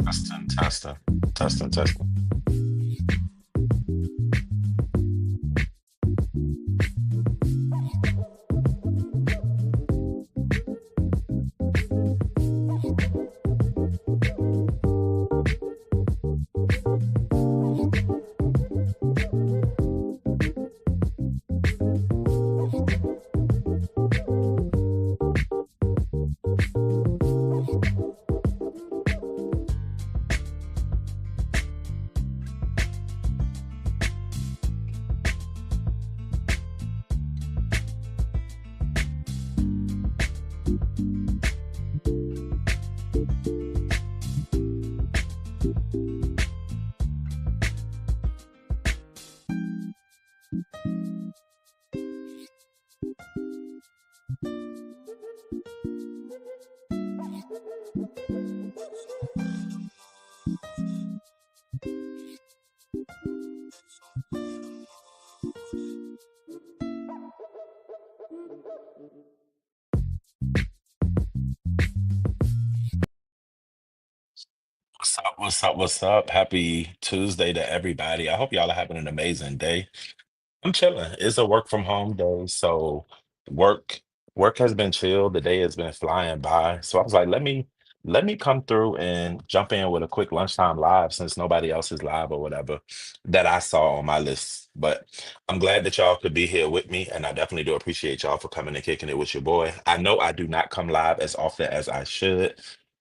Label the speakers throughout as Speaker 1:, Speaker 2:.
Speaker 1: Testing, testing, testing, testing. What's up? What's up? What's up? Happy Tuesday to everybody. I hope y'all are having an amazing day. I'm chilling. It's a work from home day, so work work has been chill. The day has been flying by. So I was like, let me come through and jump in with a quick lunchtime live since nobody else is live or whatever that I saw on my list. But I'm glad that y'all could be here with me, and I definitely do appreciate y'all for coming and kicking it with your boy. I know I do not come live as often as I should,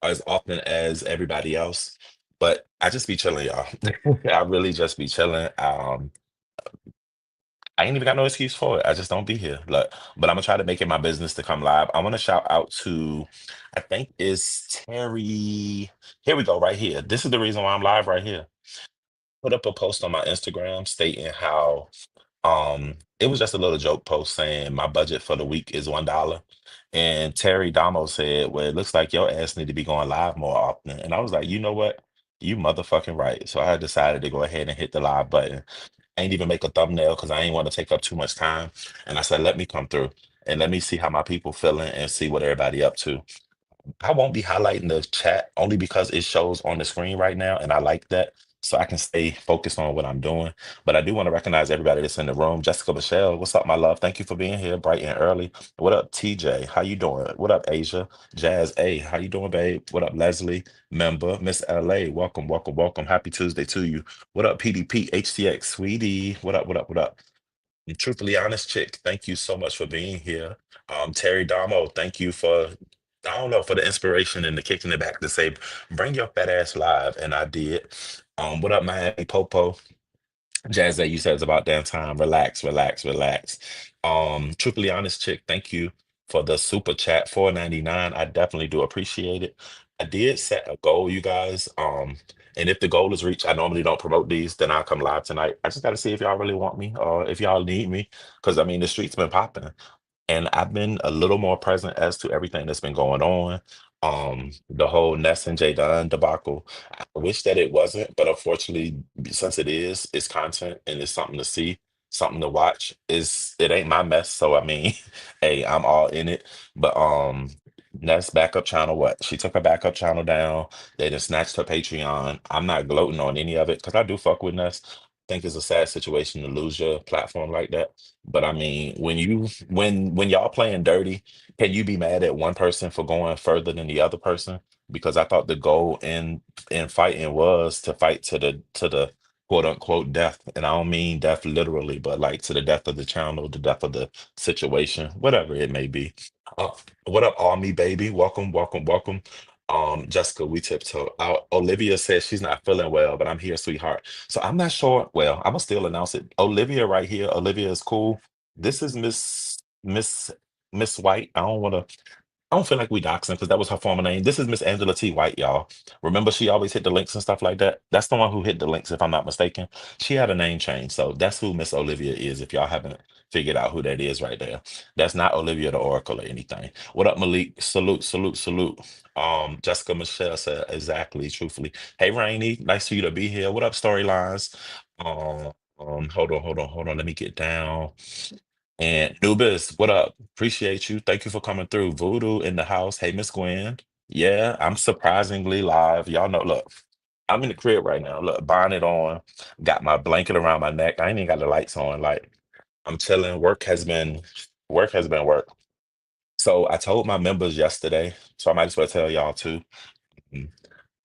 Speaker 1: or as often as everybody else, but I just be chilling, y'all. I really just be chilling. I ain't even got no excuse for it. I just don't be here. Look, but I'm gonna try to make it my business to come live. I want to shout out to, I think it's Terry. Here we go, right here. This is the reason why I'm live right here. Put up a post on my Instagram stating how it was just a little joke post saying my budget for the week is $1. And Terry Damo said, well, it looks like your ass need to be going live more often. And I was like, you know what? You motherfucking right. So I decided to go ahead and hit the live button. I ain't even make a thumbnail because I ain't want to take up too much time. And I said, let me come through and let me see how my people feeling and see what everybody up to. I won't be highlighting the chat only because it shows on the screen right now, and I like that. So I can stay focused on what I'm doing. But I do want to recognize everybody that's in the room. Jessica Michelle, what's up, my love? Thank you for being here bright and early. What up, TJ? How you doing? What up, Asia? Jazz A, how you doing, babe? What up, Leslie? Member, Miss LA, welcome, welcome, welcome. Happy Tuesday to you. What up, PDP, HTX, sweetie? What up, what up, what up? And truthfully honest chick, thank you so much for being here. Terry Damo, thank you for, I don't know, for the inspiration and the kicking it back to say, bring your fat ass live. And I did. What up, Miami Popo? Jazz that you said it's about damn time. Relax, relax, relax. Truthfully honest chick, thank you for the super chat, 4.99. I definitely do appreciate it. I did set a goal, you guys. And if the goal is reached, I normally don't promote these, then I'll come live tonight. I just gotta see if y'all really want me or if y'all need me. Cause I mean the street's been popping. And I've been a little more present as to everything that's been going on. The whole Ness and Jay Dunn debacle. I wish that it wasn't, but unfortunately, since it is, it's content and it's something to see, something to watch. It ain't my mess, so I mean, hey, I'm all in it. But Ness backup channel, what? She took her backup channel down. They just snatched her Patreon. I'm not gloating on any of it because I do fuck with Ness. I think it's a sad situation to lose your platform like that. But I mean, when y'all playing dirty, can you be mad at one person for going further than the other person? Because I thought the goal in fighting was to fight to the quote unquote death. And I don't mean death literally, but like to the death of the channel, the death of the situation, whatever it may be. Uh, what up, all me baby? Welcome, welcome, welcome. Jessica, we tiptoe out. Olivia says she's not feeling well, but I'm here, sweetheart. So I'm not sure. Well, I'm gonna still announce it. Olivia, right here. Olivia is cool. This is Miss White. I don't feel like we doxing because that was her former name. This is Miss Angela T. White, y'all. Remember, she always hit the links and stuff like that. That's the one who hit the links, if I'm not mistaken. She had a name change, so that's who Miss Olivia is. If y'all haven't figured out who that is right there, that's not Olivia the Oracle or anything. What up, Malik? Salute, salute, salute. Jessica Michelle said exactly, truthfully. Hey, Rainy, nice for you to be here. What up, storylines? Hold on. Let me get down. And Nubis, what up? Appreciate you. Thank you for coming through. Voodoo in the house. Hey, Miss Gwen. Yeah, I'm surprisingly live. Y'all know, look, I'm in the crib right now. Look, bonnet on, got my blanket around my neck. I ain't even got the lights on. Like, I'm chilling. Work has been work. So I told my members yesterday, so I might as well tell y'all too. mm,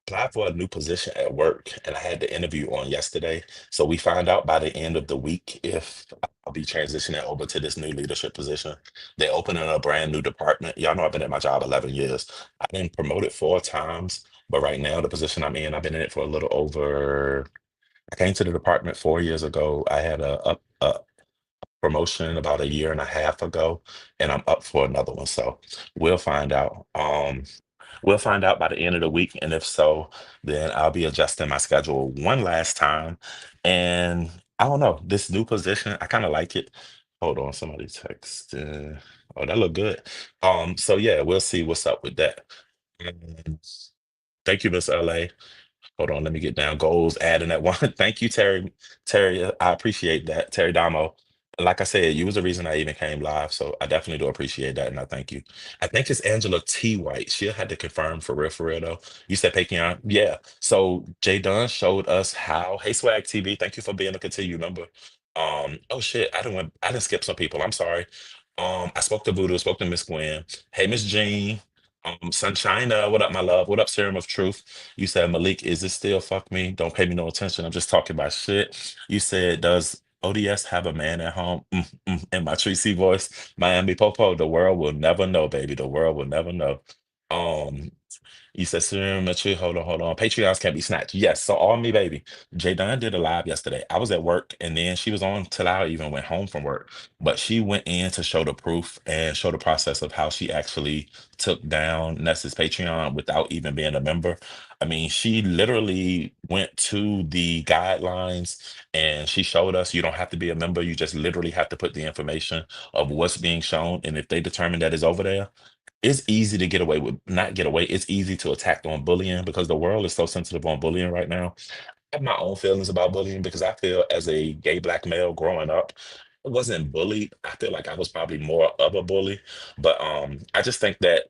Speaker 1: Applied for a new position at work and I had the interview on yesterday. So we find out by the end of the week if I'll be transitioning over to this new leadership position. They're opening a brand new department. Y'all know I've been at my job 11 years. I've been promoted 4 times, but right now the position I'm in, I've been in it for a little over. I came to the department 4 years ago. I had a promotion about a year and a half ago, and I'm up for another one. So we'll find out. We'll find out by the end of the week, and if so, then I'll be adjusting my schedule one last time. And I don't know, this new position, I kind of like it. Hold on, somebody text. Oh, that look good. So yeah, we'll see what's up with that. And thank you, Miss LA. Hold on, let me get down. Goals, adding that one. Thank you, Terry. Terry, I appreciate that. Terry Damo. Like I said, you was the reason I even came live. So I definitely do appreciate that. And I thank you. I think it's Angela T. White. She'll have to confirm for real though. You said Pakion? Yeah. So Jay Dunn showed us how. Hey, Swag TV, thank you for being a continued member. Oh shit, I didn't skip some people. I'm sorry. I spoke to Voodoo, spoke to Miss Gwen. Hey, Miss Jean. Sunshine, what up, my love? What up, Serum of Truth? You said, Malik, is it still fuck me? Don't pay me no attention. I'm just talking about shit. You said, does ODS have a man at home? In my Tracy voice, Miami Popo, the world will never know, baby. The world will never know. Um, you said serum mature. Hold on. Patreons can't be snatched. Yes. So all me, baby. Jay Dunn did a live yesterday. I was at work and then she was on till I even went home from work. But she went in to show the proof and show the process of how she actually took down Ness's Patreon without even being a member. I mean, she literally went to the guidelines and she showed us you don't have to be a member. You just literally have to put the information of what's being shown. And if they determine that is over there, it's easy to get away with not get away. It's easy to attack on bullying because the world is so sensitive on bullying right now. I have my own feelings about bullying because I feel as a gay black male growing up, I wasn't bullied. I feel like I was probably more of a bully. But I just think that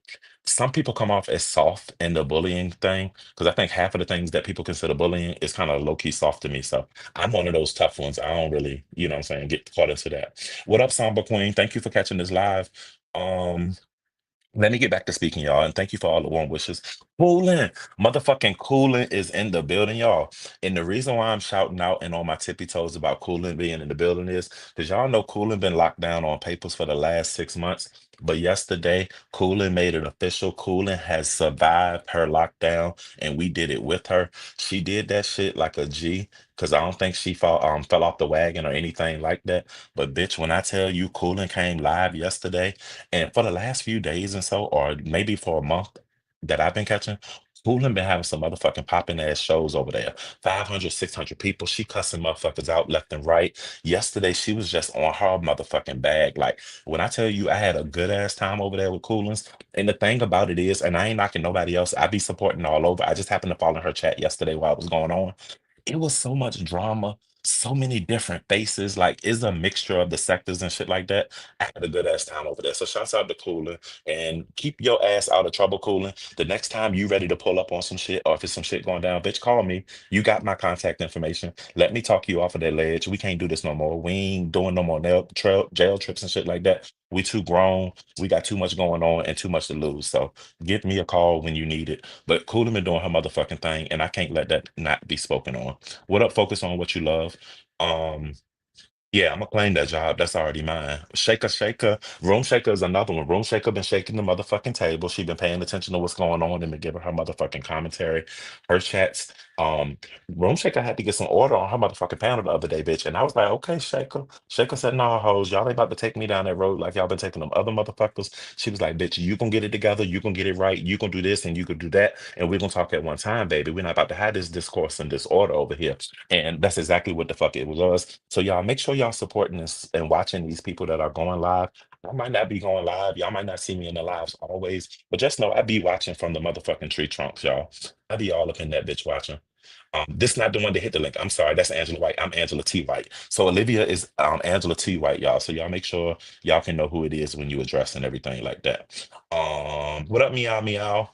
Speaker 1: some people come off as soft in the bullying thing because I think half of the things that people consider bullying is kind of low key soft to me. So I'm one of those tough ones. I don't really, you know what I'm saying, get caught into that. What up, Samba Queen? Thank you for catching this live. Um, let me get back to speaking, y'all, and thank you for all the warm wishes. Coolin', motherfucking Coolin' is in the building, y'all. And the reason why I'm shouting out and on my tippy toes about Coolin' being in the building is because y'all know Coolin' been locked down on papers for the last 6 months. But yesterday, Coolin' made it official. Coolin' has survived her lockdown, and we did it with her. She did that shit like a G, because I don't think she fell off the wagon or anything like that. But bitch, when I tell you Coolin' came live yesterday. And for the last few days and so, or maybe for a month that I've been catching, Cooling been having some motherfucking popping ass shows over there. 500, 600 people. She cussing motherfuckers out left and right. Yesterday, she was just on her motherfucking bag. Like, when I tell you I had a good ass time over there with Coolins, and the thing about it is, and I ain't knocking nobody else, I be supporting all over. I just happened to fall in her chat yesterday while it was going on. It was so much drama, so many different faces. Like, it's a mixture of the sectors and shit like that. I had a good ass time over there. So shouts out to Cooling and keep your ass out of trouble, Cooling. The next time you ready to pull up on some shit or if it's some shit going down, bitch, call me. You got my contact information. Let me talk you off of that ledge. We can't do this no more. We ain't doing no more jail trips and shit like that. We too grown. We got too much going on and too much to lose. So give me a call when you need it. But Cooling been doing her motherfucking thing, and I can't let that not be spoken on. What up? Focus on what you love. Um, yeah, I'm gonna claim that job. That's already mine. Shaker, shaker. Room shaker is another one. Room shaker been shaking the motherfucking table. She been paying attention to what's going on and been giving her motherfucking commentary, her chats. Um, Room shaker had to get some order on her motherfucking panel the other day, bitch. And I was like, okay, shaker. Shaker said, nah, hoes, y'all ain't about to take me down that road like y'all been taking them other motherfuckers. She was like, bitch, you gonna get it together. You gonna get it right. You gonna do this and you gonna do that. And we're gonna talk at one time, baby. We're not about to have this discourse and disorder over here. And that's exactly what the fuck it was. So y'all make sure y'all supporting this and watching these people that are going live. I might not be going live. Y'all might not see me in the lives always, but just know I be watching from the motherfucking tree trunks, y'all. I be all up in that bitch watching. This not the one that hit the link. I'm sorry, that's Angela White. I'm Angela T. White. So Olivia is Angela T. White, y'all. So y'all make sure y'all can know who it is when you address and everything like that. What up, meow meow?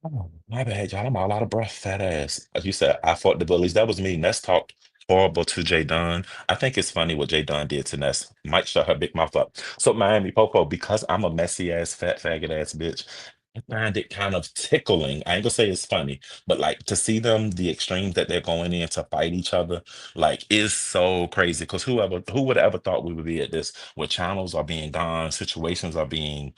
Speaker 1: Oh, my bad, y'all. I'm all out of breath, fat ass. As you said, I fought the bullies. That was me. Ness talked horrible to Jay Dunn. I think it's funny what Jay Dunn did to Ness. Might shut her big mouth up. So Miami Popo, because I'm a messy ass, fat faggot ass bitch, I find it kind of tickling. I ain't gonna say it's funny, but like to see them, the extremes that they're going in to fight each other, like is so crazy. Because who would have ever thought we would be at this, where channels are being gone, situations are being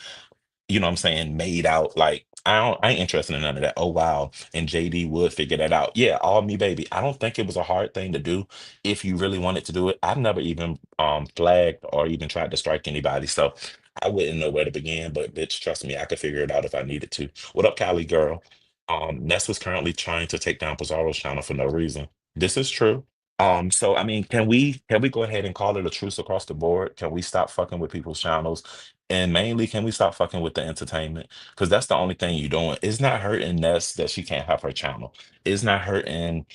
Speaker 1: what I'm saying, made out. Like, I ain't interested in none of that. Oh wow. And JD would figure that out. Yeah, all me, baby. I don't think it was a hard thing to do if you really wanted to do it. I've never even flagged or even tried to strike anybody. So I wouldn't know where to begin, but bitch, trust me, I could figure it out if I needed to. What up, Cali girl? Ness was currently trying to take down Pizarro's channel for no reason. This is true. So I mean, can we go ahead and call it a truce across the board? Can we stop fucking with people's channels? And mainly, can we stop fucking with the entertainment? Because that's the only thing you're doing. It's not hurting Ness that she can't have her channel. It's not hurting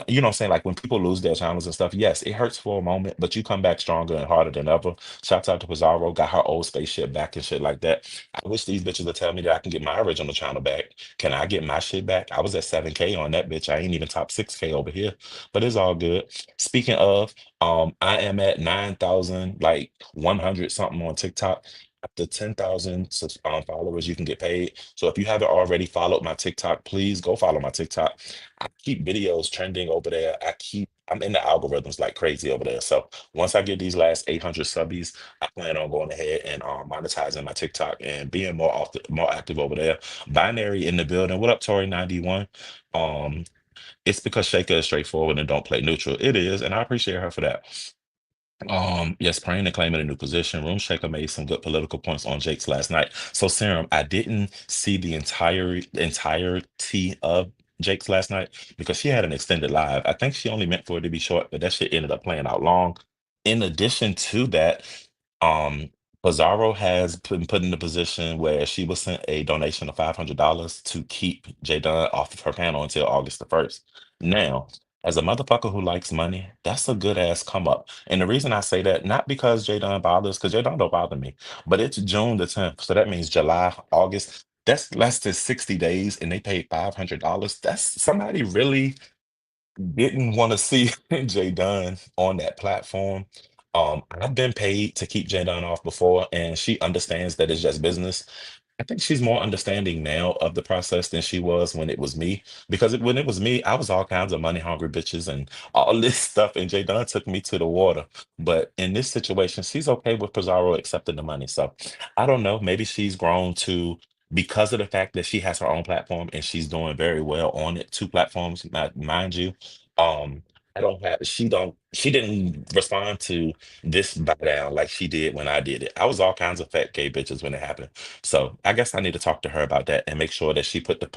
Speaker 1: You know what I'm saying? Like when people lose their channels and stuff, yes, it hurts for a moment, but you come back stronger and harder than ever. Shouts out to Pizarro, got her old spaceship back and shit like that. I wish these bitches would tell me that I can get my original channel back. Can I get my shit back? I was at 7K on that bitch. I ain't even top 6K over here, but it's all good. Speaking of, I am at 9,000, like 100 something on TikTok. After 10,000 followers, you can get paid. So if you haven't already followed my TikTok, please go follow my TikTok. I keep videos trending over there. I'm in the algorithms like crazy over there. So once I get these last 800 subbies, I plan on going ahead and monetizing my TikTok and being more active over there. Binary in the building. What up, Tori 91? Um, it's because Shaker is straightforward and don't play neutral. It is, and I appreciate her for that. Yes, praying and claiming a new position. Room Shaker made some good political points on Jake's last night. So, Serum, I didn't see the entirety of Jake's last night because she had an extended live. I think she only meant for it to be short, but that shit ended up playing out long. In addition to that, um, Pizarro has been put in a position where she was sent a donation of $500 to keep Jay Dunn off of her panel until August the 1st. Now, as a motherfucker who likes money, that's a good ass come up. And the reason I say that, not because Jadon bothers, because Jadon don't bother me, but it's June the 10th. So that means July, August. That's less than 60 days and they paid $500. That's somebody really didn't want to see Jadon on that platform. I've been paid to keep Jadon off before, and she understands that it's just business. I think she's more understanding now of the process than she was when it was me. Because when it was me, I was all kinds of money hungry bitches and all this stuff. And Jay Dunn took me to the water. But in this situation, she's okay with Pizarro accepting the money. So I don't know. Maybe she's grown to, because of the fact that she has her own platform and she's doing very well on it, two platforms, mind you. Um, I don't have, she don't. She didn't respond to this buy down like she did when I did it. I was all kinds of fat gay bitches when it happened. So I guess I need to talk to her about that and make sure that she put the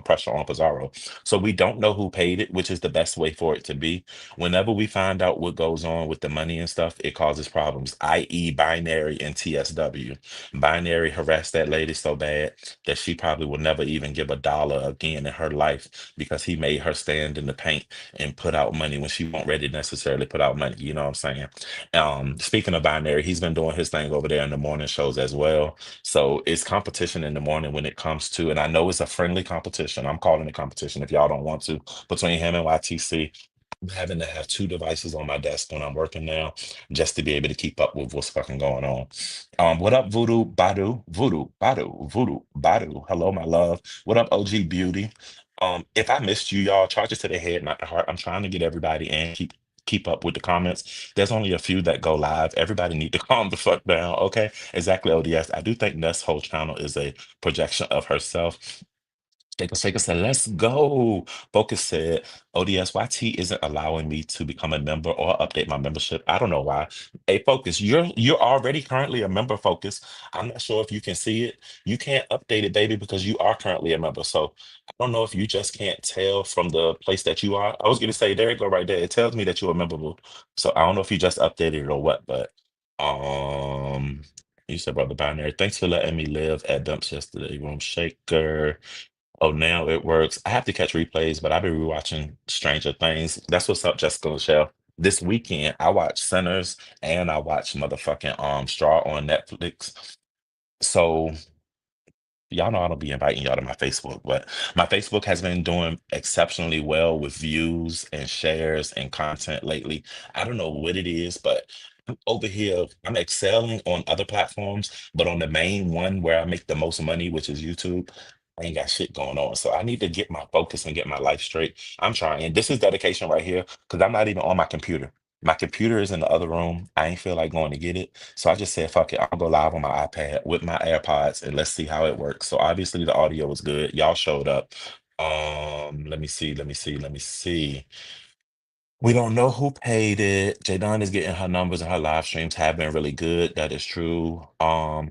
Speaker 1: pressure on Pizarro. So we don't know who paid it, which is the best way for it to be. Whenever we find out what goes on with the money and stuff, it causes problems, i.e., Binary and TSW. Binary harassed that lady so bad that she probably will never even give a dollar again in her life because he made her stand in the paint and put out money when she won't ready to necessarily put out money. You know what I'm saying? Speaking of Binary, he's been doing his thing over there in the morning shows as well. So it's competition in the morning when it comes to, and I know it's a friendly competition. I'm calling it competition if y'all don't want to, between him and YTC. I'm having to have two devices on my desk when I'm working now just to be able to keep up with what's fucking going on. What up, Voodoo Badu? Voodoo Badu, Voodoo Badu. Hello, my love. What up, OG Beauty? If I missed you, y'all, charge it to the head, not the heart. I'm trying to get everybody and keep up with the comments. There's only a few that go live. Everybody need to calm the fuck down, okay? Exactly, ODS. I do think Ness' whole channel is a projection of herself. Shaker said, let's go. Focus said, ODSYT isn't allowing me to become a member or update my membership. I don't know why. Hey, Focus, you're already currently a member, Focus. I'm not sure if you can see it. You can't update it, baby, because you are currently a member. So I don't know if you just can't tell from the place that you are. I was gonna say, there you go, right there. It tells me that you're a member. Boo. So I don't know if you just updated it or what, but um you said brother binary. Thanks for letting me live at dumps yesterday. Room shaker. Oh, now it works. I have to catch replays, but I've been rewatching Stranger Things. That's what's up, Jessica Michelle. This weekend, I watched Sinners and I watched motherfucking Straw on Netflix. So y'all know I don't be inviting y'all to my Facebook, but my Facebook has been doing exceptionally well with views and shares and content lately. I don't know what it is, but I'm over here, I'm excelling on other platforms, but on the main one where I make the most money, which is YouTube, I ain't got shit going on. So I need to get my focus and get my life straight. I'm trying. This is dedication right here because I'm not even on my computer. My computer is in the other room. I ain't feel like going to get it. So I just said, fuck it, I'll go live on my iPad with my AirPods and let's see how it works. So obviously the audio was good. Y'all showed up. Let me see, let me see, let me see. We don't know who paid it. Jay Dunn is getting her numbers and her live streams have been really good. That is true.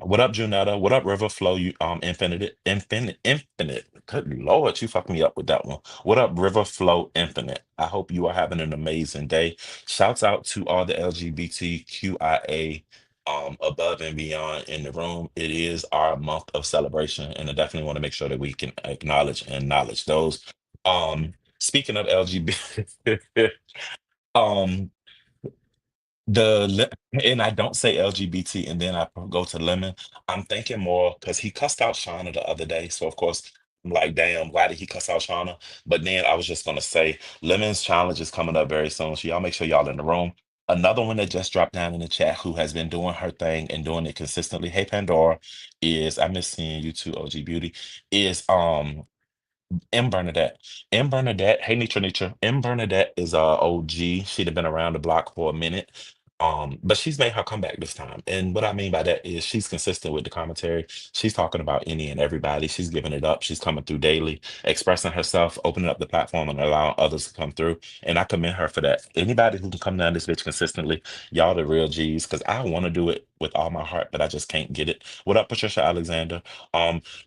Speaker 1: What up, Junetta? What up, Riverflow? You Infinite. Good Lord, you fucked me up with that one. What up, Riverflow Infinite? I hope you are having an amazing day. Shouts out to all the LGBTQIA above and beyond in the room. It is our month of celebration, and I definitely want to make sure that we can acknowledge and knowledge those. Speaking of LGBT, um, and I don't say LGBT and then I go to Lemon. I'm thinking more because he cussed out Shauna the other day. So of course, I'm like, damn, why did he cuss out Shauna? But then I was just gonna say Lemon's challenge is coming up very soon. So y'all make sure y'all in the room. Another one that just dropped down in the chat who has been doing her thing and doing it consistently. Hey Pandora is I miss seeing you too, OG Beauty. Is M. Bernadette. M. Bernadette, hey Nitra Nitra. M. Bernadette is OG. She'd have been around the block for a minute. But she's made her comeback this time. And what I mean by that is she's consistent with the commentary. She's talking about any and everybody. She's giving it up. She's coming through daily, expressing herself, opening up the platform and allowing others to come through. And I commend her for that. Anybody who can come down this bitch consistently, y'all the real G's, because I want to do it with all my heart, but I just can't get it. What up, Patricia Alexander?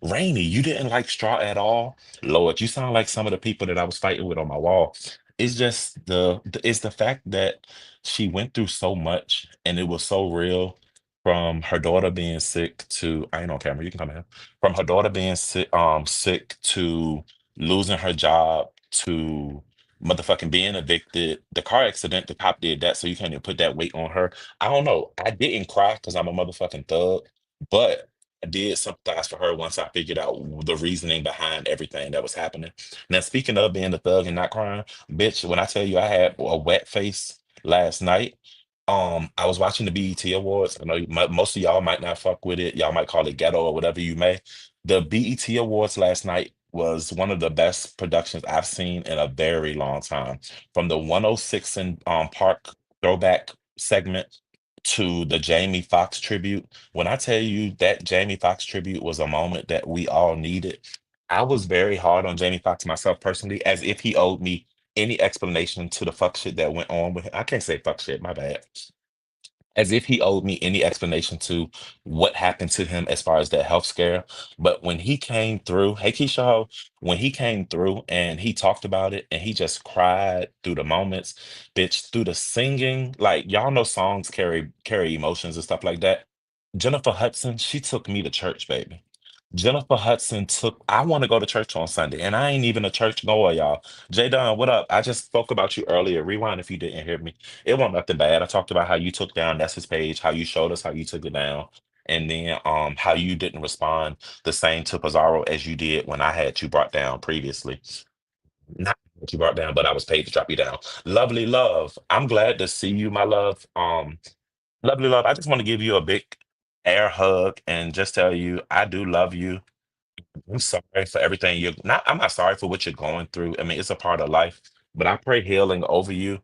Speaker 1: Rainy, you didn't like Straw at all? Lord, you sound like some of the people that I was fighting with on my wall. It's just it's the fact that she went through so much and it was so real from her daughter being sick to I ain't on camera, you can come in. From her daughter being sick to losing her job to motherfucking being evicted. The car accident, the cop did that, so you can't even put that weight on her. I don't know. I didn't cry because I'm a motherfucking thug, but I did sympathize for her once I figured out the reasoning behind everything that was happening. Now, speaking of being a thug and not crying, bitch, when I tell you I had a wet face last night, I was watching the BET Awards. I know most of y'all might not fuck with it. Y'all might call it ghetto or whatever you may. The BET Awards last night was one of the best productions I've seen in a very long time. From the 106 and Park throwback segment to the Jamie Foxx tribute. When I tell you that Jamie Foxx tribute was a moment that we all needed, I was very hard on Jamie Foxx myself personally, as if he owed me any explanation to the fuck shit that went on with him. I can't say fuck shit, my bad. As if he owed me any explanation to what happened to him as far as that health scare. But when he came through, hey Keisha Ho, when he came through and he talked about it and he just cried through the moments, bitch, through the singing, like y'all know songs carry emotions and stuff like that. Jennifer Hudson, she took me to church, baby. Jennifer Hudson took, I want to go to church on Sunday, and I ain't even a church goer, y'all. Jay Dunn, what up? I just spoke about you earlier. Rewind if you didn't hear me. It wasn't nothing bad. I talked about how you took down Ness's page, how you showed us how you took it down, and then how you didn't respond the same to Pizarro as you did when I had you brought down previously. Not what you brought down, but I was paid to drop you down. Lovely love. I'm glad to see you, my love. Lovely love. I just want to give you a big air hug and just tell you I do love you. I'm sorry for everything you're not. I'm not sorry for what you're going through. I mean, it's a part of life, but I pray healing over you.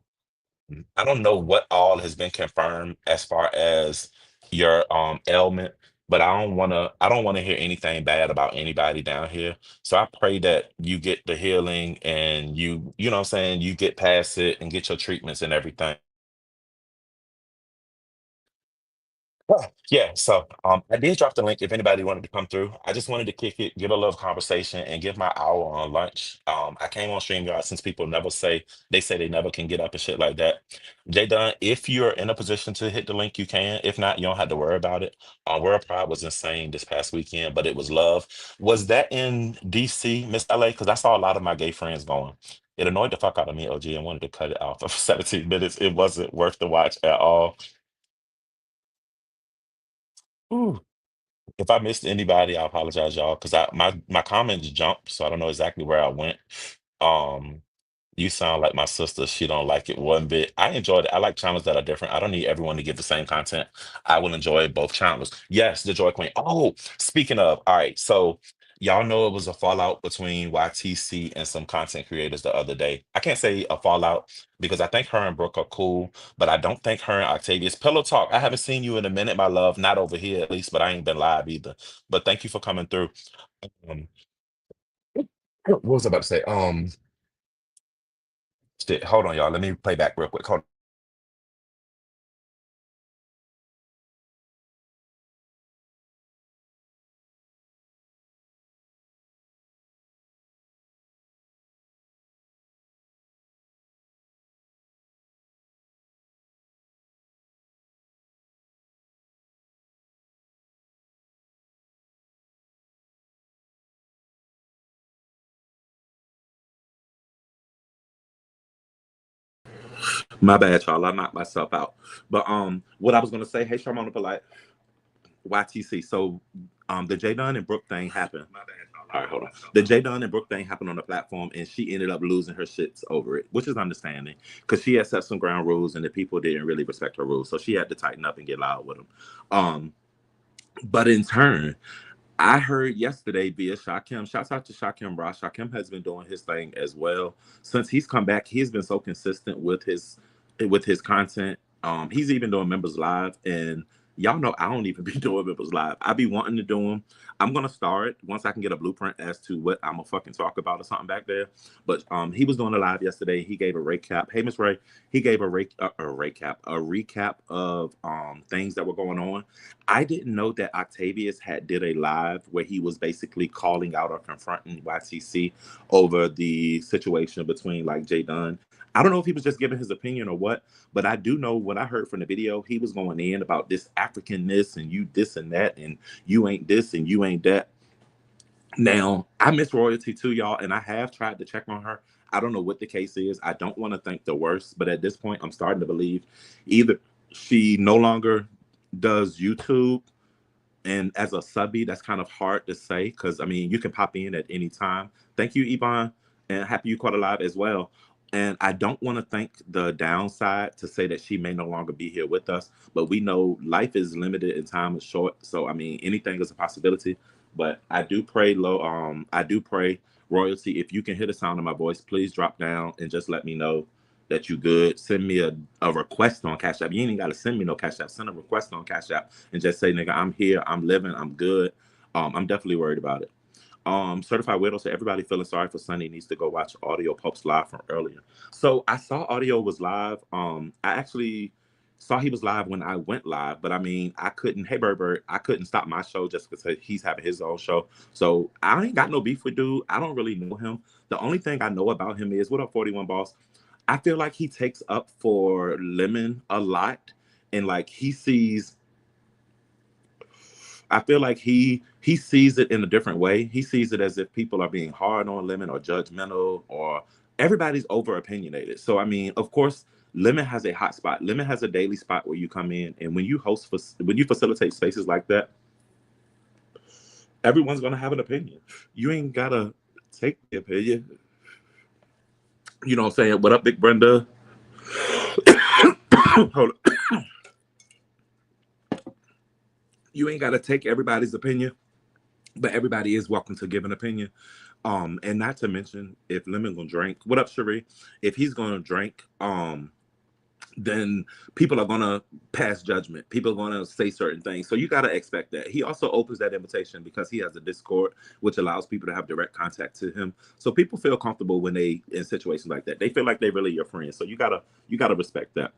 Speaker 1: I don't know what all has been confirmed as far as your ailment, but I don't want to hear anything bad about anybody down here. So I pray that you get the healing and you know what I'm saying, you get past it and get your treatments and everything. Yeah, so I did drop the link if anybody wanted to come through. I just wanted to kick it, give a little conversation, and give my hour on lunch. I came on StreamYard since people never say they say they never can get up and shit like that. Jay Dunn, if you're in a position to hit the link, you can. If not, you don't have to worry about it. World Pride was insane this past weekend, but it was love. Was that in DC, Miss LA? Because I saw a lot of my gay friends going. It annoyed the fuck out of me, OG, and wanted to cut it off for 17 minutes. It wasn't worth the watch at all. If I missed anybody, I apologize, y'all, because my comments jumped, so I don't know exactly where I went. Um, you sound like my sister. She don't like it one bit. I enjoyed it. I like channels that are different. I don't need everyone to get the same content. I will enjoy both channels. Yes, the Joy Queen. Oh, speaking of, all right. So y'all know it was a fallout between YTC and some content creators the other day. I can't say a fallout because I think her and Brooke are cool, but I don't think her and Octavius. Pillow Talk. I haven't seen you in a minute, my love. Not over here at least, but I ain't been live either. But thank you for coming through. Um, what was I about to say? Shit, hold on, y'all. Let me play back real quick. Hold My bad, y'all. I knocked myself out. But what I was gonna say, hey Sharmona Polite, YTC. So the J Dunn and Brooke thing happened. My bad, y'all. All right, hold on. The J Dunn and Brooke thing happened on the platform, and she ended up losing her shits over it, which is understanding because she had set some ground rules, and the people didn't really respect her rules, so she had to tighten up and get loud with them. Um, but in turn, I heard yesterday via Shakim. Shouts out to Shakim Ross. Shakim has been doing his thing as well. Since he's come back, he's been so consistent with his content. He's even doing members live, and y'all know I don't even be doing members live. I be wanting to do them. I'm gonna start once I can get a blueprint as to what I'm gonna fucking talk about or something back there. But he was doing a live yesterday. He gave a recap. Hey, Miss Ray. He gave a recap of things that were going on. I didn't know that Octavius had did a live where he was basically calling out or confronting YTC over the situation between like Jay Dunn. I don't know if he was just giving his opinion or what, but I do know what I heard from the video, he was going in about this Africanness and you this and that, and you ain't this and you ain't that. Now, I miss Royalty too, y'all, and I have tried to check on her. I don't know what the case is. I don't want to think the worst, but at this point, I'm starting to believe either she no longer does YouTube, and as a subby, that's kind of hard to say because I mean, you can pop in at any time. Thank you, Yvonne, and happy you caught alive as well. And I don't want to think the downside to say that she may no longer be here with us, but we know life is limited and time is short. So I mean, anything is a possibility. But I do pray, low. I do pray, Royalty. If you can hear the sound of my voice, please drop down and just let me know that you good. Send me a request on Cash App. You ain't even got to send me no Cash App. Send a request on Cash App and just say, nigga, I'm here, I'm living, I'm good. I'm definitely worried about it.
Speaker 2: Certified Widow said everybody feeling sorry for Sunny needs to go watch Audio Post live from earlier. So I saw Audio was live. I actually saw he was live when I went live, but I mean I couldn't. Hey Bird, I couldn't stop my show just because he's having his own show. So I ain't got no beef with dude. I don't really know him. The only thing I know about him is what up 41 Boss. I feel like he takes up for Lemon a lot, and like he sees I feel like he sees it in a different way. He sees it as if people are being hard on Lemon or judgmental or everybody's over opinionated. So I mean, of course, Lemon has a hot spot. Lemon has a daily spot where you come in, and when you when you facilitate spaces like that, everyone's gonna have an opinion. You ain't gotta take the opinion. You know what I'm saying? What up, Big Brenda? Hold on. You ain't gotta take everybody's opinion, but everybody is welcome to give an opinion. And not to mention if Lemon gonna drink, what up, Cherie? If he's gonna drink, then people are gonna pass judgment. People are gonna say certain things. So you gotta expect that. He also opens that invitation because he has a Discord, which allows people to have direct contact to him. So people feel comfortable when they in situations like that. They feel like they're really your friends. So you gotta respect that.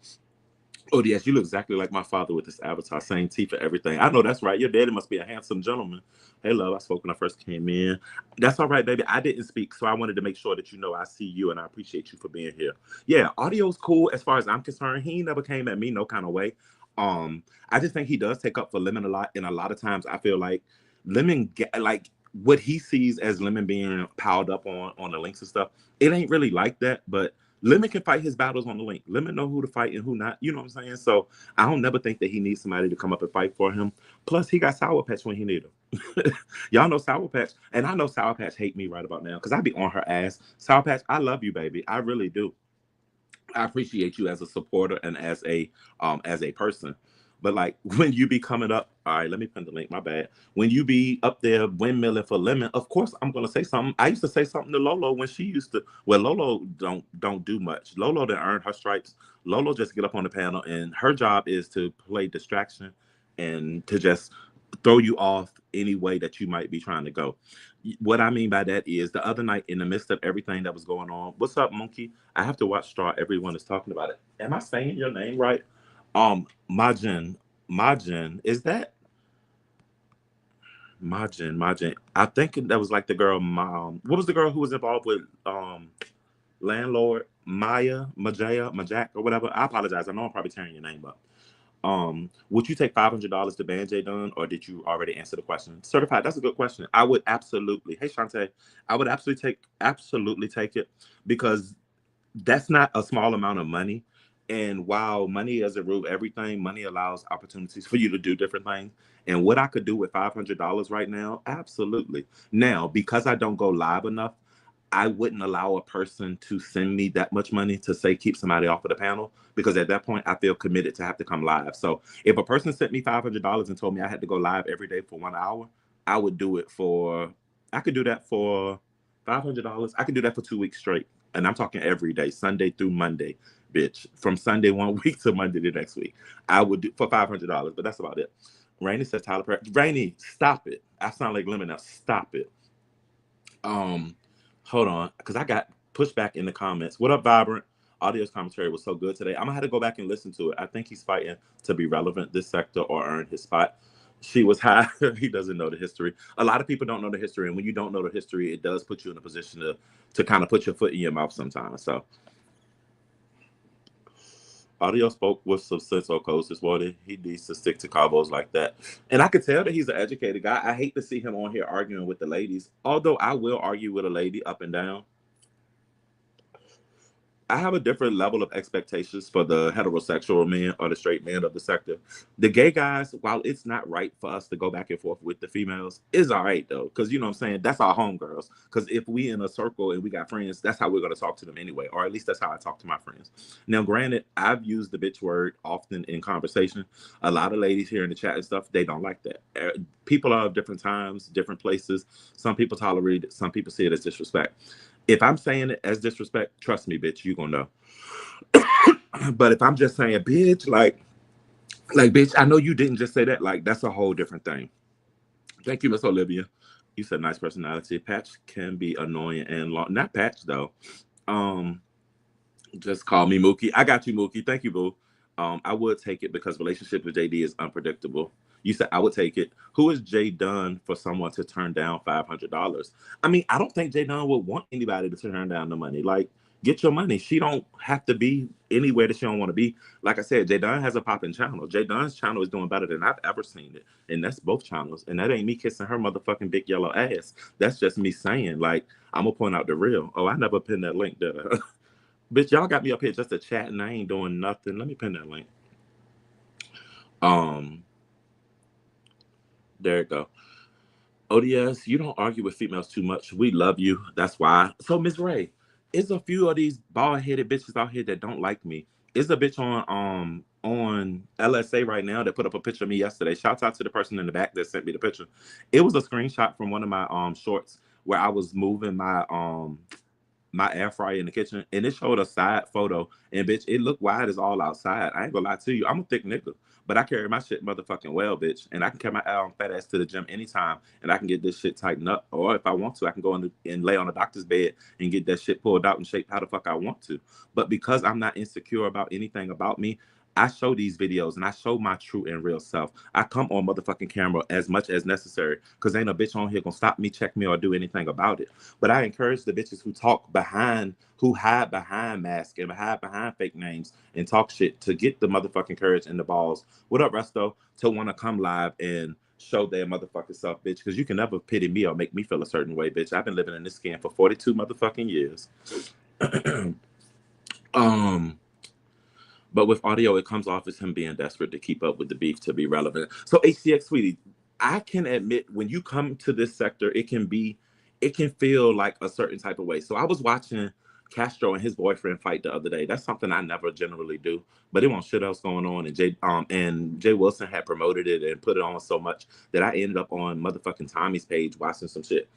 Speaker 2: O.D.S, you look exactly like my father with this avatar, same teeth for everything. I know that's right. Your daddy must be a handsome gentleman. Hey, love, I spoke when I first came in. That's all right, baby. I didn't speak, so I wanted to make sure that you know I see you and I appreciate you for being here. Yeah, audio's cool as far as I'm concerned. He never came at me no kind of way. I just think he does take up for Lemon a lot, and a lot of times I feel like like what he sees as Lemon being piled up on the links and stuff. It ain't really like that, but Lemon can fight his battles on the link. Lemon know who to fight and who not. You know what I'm saying? So I don't never think that he needs somebody to come up and fight for him. Plus, he got Sour Patch when he need him. Y'all know Sour Patch, and I know Sour Patch hate me right about now because I be on her ass. Sour Patch, I love you, baby. I really do. I appreciate you as a supporter and as a person. But like when you be coming up, all right, let me pin the link, my bad. When you be up there windmilling for Lemon, of course I'm gonna say something. I used to say something to Lolo when she used to well, Lolo don't do much. Lolo didn't earn her stripes. Lolo just get up on the panel and her job is to play distraction and to just throw you off any way that you might be trying to go. What I mean by that is the other night in the midst of everything that was going on, what's up, Monkey? I have to watch Straw. Everyone is talking about it. Am I saying your name right? Majin. Majin. Is that Majin? Majin. I think that was like the girl, what was the girl who was involved with Landlord? Maya, Majaya, Majak, or whatever. I apologize. I know I'm probably tearing your name up. Would you take $500 to ban Jay Dunn, or did you already answer the question? Certified. That's a good question. I would absolutely. Hey, Shantae, I would absolutely take it because that's not a small amount of money. And while money doesn't rule everything, money allows opportunities for you to do different things. And what I could do with $500 right now, absolutely. Now, because I don't go live enough, I wouldn't allow a person to send me that much money to say keep somebody off of the panel because at that point I feel committed to have to come live. So if a person sent me $500 and told me I had to go live every day for 1 hour, I would do it for. I could do that for $500. I could do that for 2 weeks straight, and I'm talking every day, Sunday through Monday, bitch. From Sunday one week to Monday the next week, I would do for $500. But that's about it. Rainy says Tyler Perry. Rainy, stop it. I sound like Lemon now. Stop it. Um, Hold on, because I got pushed back in the comments. What up, Vibrant? Audio's commentary was so good today. I'm gonna have to go back and listen to it. I think he's fighting to be relevant this sector or earn his spot. She was high. He doesn't know the history. A lot of people don't know the history, and when you don't know the history, it does put you in a position to kind of put your foot in your mouth sometimes. So Audio spoke with some sense on coast this morning. He needs to stick to combos like that. And I could tell that he's an educated guy. I hate to see him on here arguing with the ladies. Although I will argue with a lady up and down. I have a different level of expectations for the heterosexual men or the straight men of the sector. The gay guys, while it's not right for us to go back and forth with the females, is all right though. Cause you know what I'm saying? That's our homegirls. Cause if we in a circle and we got friends, that's how we're gonna talk to them anyway. Or at least that's how I talk to my friends. Now, granted, I've used the bitch word often in conversation. A lot of ladies here in the chat and stuff, they don't like that. People are of different times, different places. Some people tolerate it, some people see it as disrespect. If I'm saying it as disrespect, trust me, bitch, you gonna know. But if I'm just saying, bitch, like, bitch, I know you didn't just say that. Like, that's a whole different thing. Thank you, Miss Olivia. You said nice personality. Patch can be annoying and long. Not Patch though. Um, just call me Mookie. I got you, Mookie. Thank you, boo. I would take it because relationship with JD is unpredictable. You said I would take it. Who is Jay Dunn for someone to turn down $500? I mean, I don't think Jay Dunn would want anybody to turn down the money. Like, get your money. She don't have to be anywhere that she don't want to be. Like I said, Jay Dunn has a popping channel. Jay Dunn's channel is doing better than I've ever seen it, and that's both channels. And that ain't me kissing her motherfucking big yellow ass. That's just me saying, like, I'm gonna point out the real. Oh, I never pinned that link, did I? Bitch, y'all got me up here just to chat and I ain't doing nothing. Let me pin that link. Um, there it go. O.D.S, you don't argue with females too much. We love you. That's why. So, Miss Ray, it's a few of these bald headed bitches out here that don't like me. It's a bitch on LSA right now that put up a picture of me yesterday. Shouts out to the person in the back that sent me the picture. It was a screenshot from one of my shorts where I was moving my air fryer in the kitchen, and it showed a side photo. And bitch, it looked wide as all outside. I ain't gonna lie to you. I'm a thick nigga, but I carry my shit motherfucking well, bitch. And I can carry my fat ass to the gym anytime, and I can get this shit tightened up. Or if I want to, I can go in and lay on a doctor's bed and get that shit pulled out and shaped how the fuck I want to. But because I'm not insecure about anything about me, I show these videos and I show my true and real self. I come on motherfucking camera as much as necessary because ain't a bitch on here gonna stop me, check me, or do anything about it. But I encourage the bitches who talk behind, who hide behind masks and hide behind fake names and talk shit to get the motherfucking courage and the balls. What up, Resto? To want to come live and show their motherfucking self, bitch. Because you can never pity me or make me feel a certain way, bitch. I've been living in this skin for 42 motherfucking years. um, but with audio, it comes off as him being desperate to keep up with the beef to be relevant. So HCX, sweetie, I can admit when you come to this sector, it can feel like a certain type of way. So I was watching Castro and his boyfriend fight the other day. That's something I never generally do, but it wasn't shit else going on. And Jay Wilson had promoted it and put it on so much that I ended up on motherfucking Tommy's page watching some shit.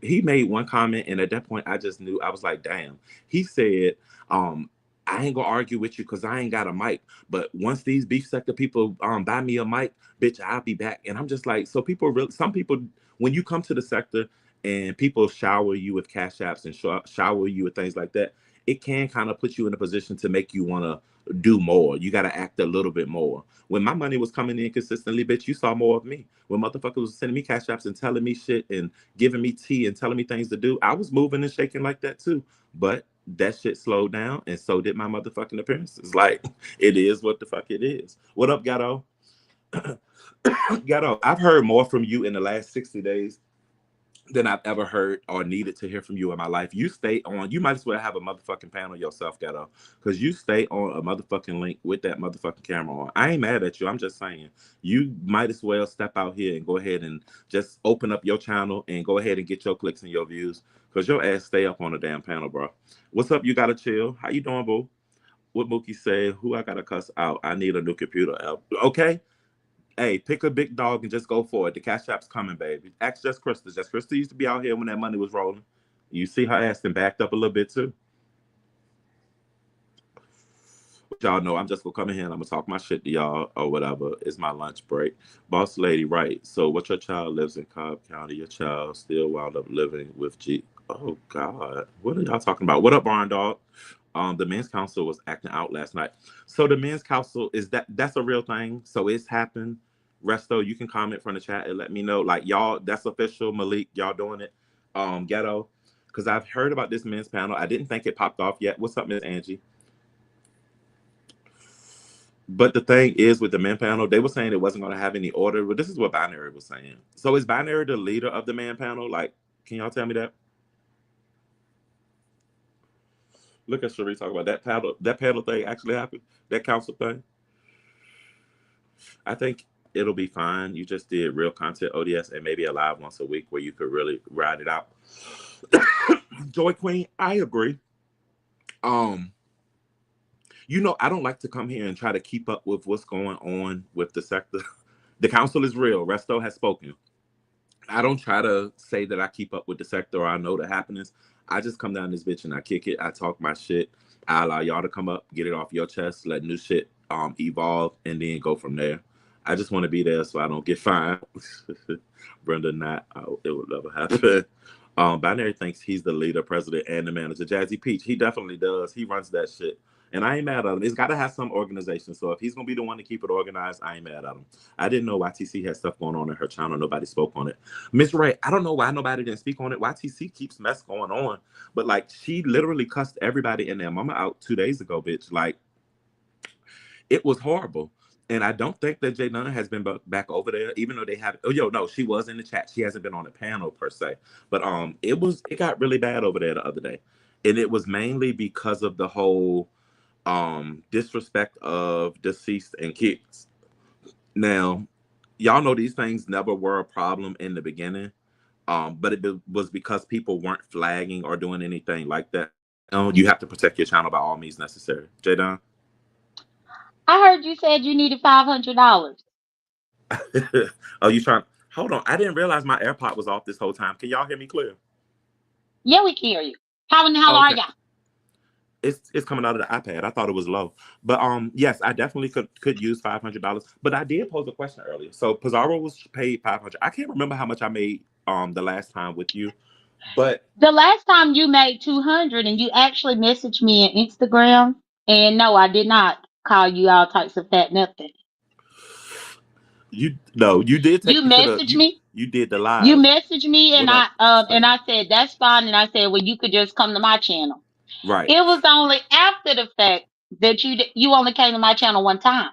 Speaker 2: He made one comment, and at that point, I just knew. I was like, damn. He said, um, I ain't gonna argue with you because I ain't got a mic. But once these beef sector people buy me a mic, bitch, I'll be back. And I'm just like, so people really, some people, when you come to the sector and people shower you with cash apps and shower you with things like that, it can kind of put you in a position to make you want to do more. You got to act a little bit more. When my money was coming in consistently, bitch, you saw more of me. When motherfuckers was sending me cash apps and telling me shit and giving me tea and telling me things to do, I was moving and shaking like that too. But that shit slowed down, and so did my motherfucking appearances. Like, it is what the fuck it is. What up, Gatto? Gatto, I've heard more from you in the last 60 days than I've ever heard or needed to hear from you in my life. You stay on, you might as well have a motherfucking panel yourself, Gatto, because you stay on a motherfucking link with that motherfucking camera on. I ain't mad at you. I'm just saying, you might as well step out here and go ahead and just open up your channel and go ahead and get your clicks and your views, because your ass stay up on the damn panel, bro. What's up? You gotta chill. How you doing, boo? What Mookie said, who I gotta cuss out? I need a new computer. Okay, hey, pick a big dog and just go for it. The cash app's coming, baby. Ask Just Krista. Just Krista used to be out here when that money was rolling. You see her ass and backed up a little bit too. But y'all know I'm just gonna come in here and I'm gonna talk my shit to y'all or whatever. It's my lunch break. Boss lady, right. So what your child lives in Cobb County, your child still wound up living with G. Oh God. What are y'all talking about? What up, Barn Dog? The men's council was acting out last night. So the men's council is that's a real thing. So it's happened. Resto, you can comment from the chat and let me know. Like y'all, that's official. Malik, y'all doing it. Ghetto. Because I've heard about this men's panel. I didn't think it popped off yet. What's up, Miss Angie? But the thing is, with the man panel, they were saying it wasn't going to have any order. But this is what Binary was saying. So is Binary the leader of the man panel? Like, can y'all tell me that? Look at Cherie talk about that panel. That panel thing actually happened. That council thing. I think it'll be fine. You just did real content ODS and maybe a live once a week where you could really ride it out. Joy Queen, I agree. Um, I don't like to come here and try to keep up with what's going on with the sector. The council is real. Resto has spoken. I don't try to say that I keep up with the sector or I know the happenings. I just come down this bitch and I kick it. I talk my shit. I allow y'all to come up, get it off your chest, let new shit evolve, and then go from there. I just want to be there so I don't get fined. Brenda, not it would never happen. Binary thinks he's the leader, president, and the manager. Jazzy Peach, he definitely does. He runs that shit. And I ain't mad at him. It's got to have some organization. So if he's going to be the one to keep it organized, I ain't mad at him. I didn't know YTC had stuff going on in her channel. Nobody spoke on it. Miss Ray, I don't know why nobody didn't speak on it. YTC keeps mess going on. But like, she literally cussed everybody in their mama out 2 days ago, bitch. Like, it was horrible. And I don't think that Jay Dunn has been back over there, even though they have. Oh, yo, no, she was in the chat. She hasn't been on the panel per se, but it got really bad over there the other day, and it was mainly because of the whole disrespect of deceased and kids. Now, y'all know these things never were a problem in the beginning, but it was because people weren't flagging or doing anything like that. You have to protect your channel by all means necessary. Jay Dunn.
Speaker 3: I heard you said you needed $500.
Speaker 2: Oh, you trying? Hold on. I didn't realize my AirPod was off this whole time. Can y'all hear me clear?
Speaker 3: Yeah, we can hear you. How in the hell
Speaker 2: Oh,
Speaker 3: are
Speaker 2: okay.
Speaker 3: y'all?
Speaker 2: It's coming out of the iPad. I thought it was low, but yes, I definitely could use $500. But I did pose a question earlier. So Pizarro was paid 500. I can't remember how much I made the last time with you, but
Speaker 3: The last time you made 200 and you actually messaged me on Instagram, and no, I did not call you all types of fat nothing.
Speaker 2: you no, you did take
Speaker 3: You
Speaker 2: me to the
Speaker 3: messaged me.
Speaker 2: you did the
Speaker 3: You
Speaker 2: live.
Speaker 3: messaged me,
Speaker 2: What
Speaker 3: and
Speaker 2: up, Stan?
Speaker 3: I said that's fine, and I said, well, you could just come to my channel.
Speaker 2: Right,
Speaker 3: It was only after the fact that you only came to my channel one time.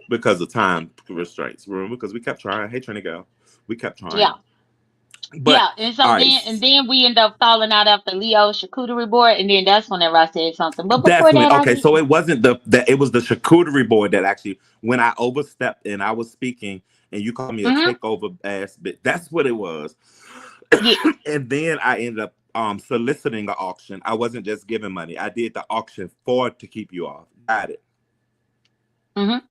Speaker 2: because of time restraints. Remember, because we kept trying. Hey, Trini girl, we kept
Speaker 3: Yeah.
Speaker 2: trying.
Speaker 3: Yeah,
Speaker 2: But
Speaker 3: and
Speaker 2: all
Speaker 3: so
Speaker 2: right,
Speaker 3: then we end up falling out after Leo's charcuterie board, and then that's whenever I said something. But before
Speaker 2: definitely.
Speaker 3: that, I
Speaker 2: Okay, so
Speaker 3: didn't.
Speaker 2: it wasn't the that it was the charcuterie board that actually when I overstepped and I was speaking and you called me a
Speaker 3: Mm-hmm.
Speaker 2: takeover ass bitch. That's what it was.
Speaker 3: Yes.
Speaker 2: And then I ended up soliciting the auction. I wasn't just giving money. I did the auction for to keep you off. Got it.
Speaker 3: Mm-hmm.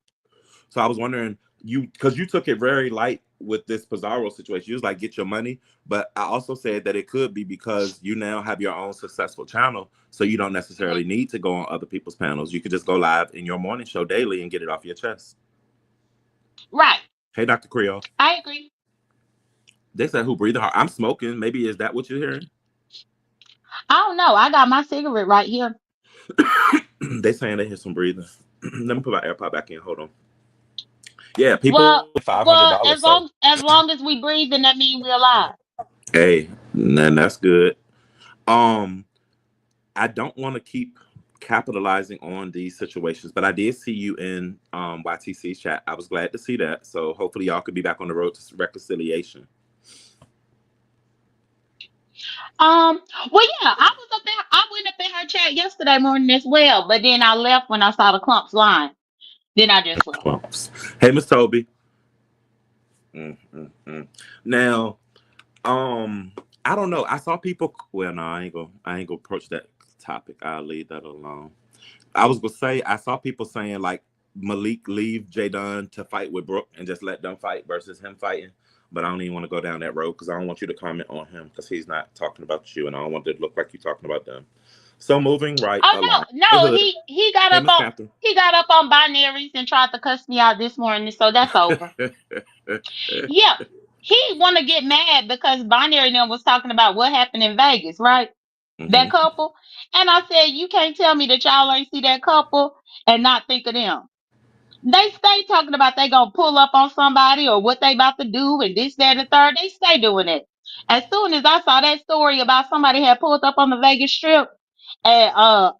Speaker 2: So I was wondering you because you took it very light with this Pizarro situation. You was like, get your money. But I also said that it could be because you now have your own successful channel. So you don't necessarily
Speaker 3: Mm-hmm.
Speaker 2: need to go on other people's panels. You could just go live in your morning show daily and get it off your chest.
Speaker 3: Right.
Speaker 2: Hey, Dr. Creole.
Speaker 3: I agree.
Speaker 2: They said who breathing hard. I'm smoking. Maybe is that what you're hearing?
Speaker 3: I don't know. I got my cigarette right here.
Speaker 2: They saying they hear some breathing. Let me put my AirPod back in. Hold on. Yeah,
Speaker 3: Well,
Speaker 2: people.
Speaker 1: $500. So
Speaker 3: as long as we breathing, that means we're alive.
Speaker 2: Hey, then that's good. Um, I don't want to keep capitalizing on these situations, but I did see you in YTC's chat. I was glad to see that. So hopefully y'all could be back on the road to reconciliation.
Speaker 3: Um. Well, yeah, I was up there. I went up in her chat yesterday morning as well, but then I left when I saw the clumps line. Then I just left.
Speaker 2: Clumps. Hey, Miss Toby. Mm. Now, um, I don't know. I saw people. Well, no, I ain't gonna approach that topic. I'll leave that alone. I was gonna say I saw people saying like Malik leave Jay Dunn to fight with Brooke and just let them fight versus him fighting. But I don't even want to go down that road because I don't want you to comment on him because he's not talking about you and I don't want it to look like you talking about them. So moving right
Speaker 3: Oh
Speaker 2: along.
Speaker 3: no,
Speaker 2: Hey
Speaker 3: no,
Speaker 2: Hood.
Speaker 3: he got
Speaker 2: Hey
Speaker 3: up
Speaker 2: Miss
Speaker 3: on
Speaker 2: Captain.
Speaker 3: binaries and tried to cuss me out this morning, so that's over. Yeah, he want to get mad because binary then was talking about what happened in Vegas, right? That
Speaker 2: Hmm.
Speaker 3: couple, and I said you can't tell me that y'all ain't see that couple and not think of them. They stay talking about they gonna pull up on somebody or what they about to do and this, that, and the third. They stay doing it. As soon as I saw that story about somebody had pulled up on the Vegas Strip and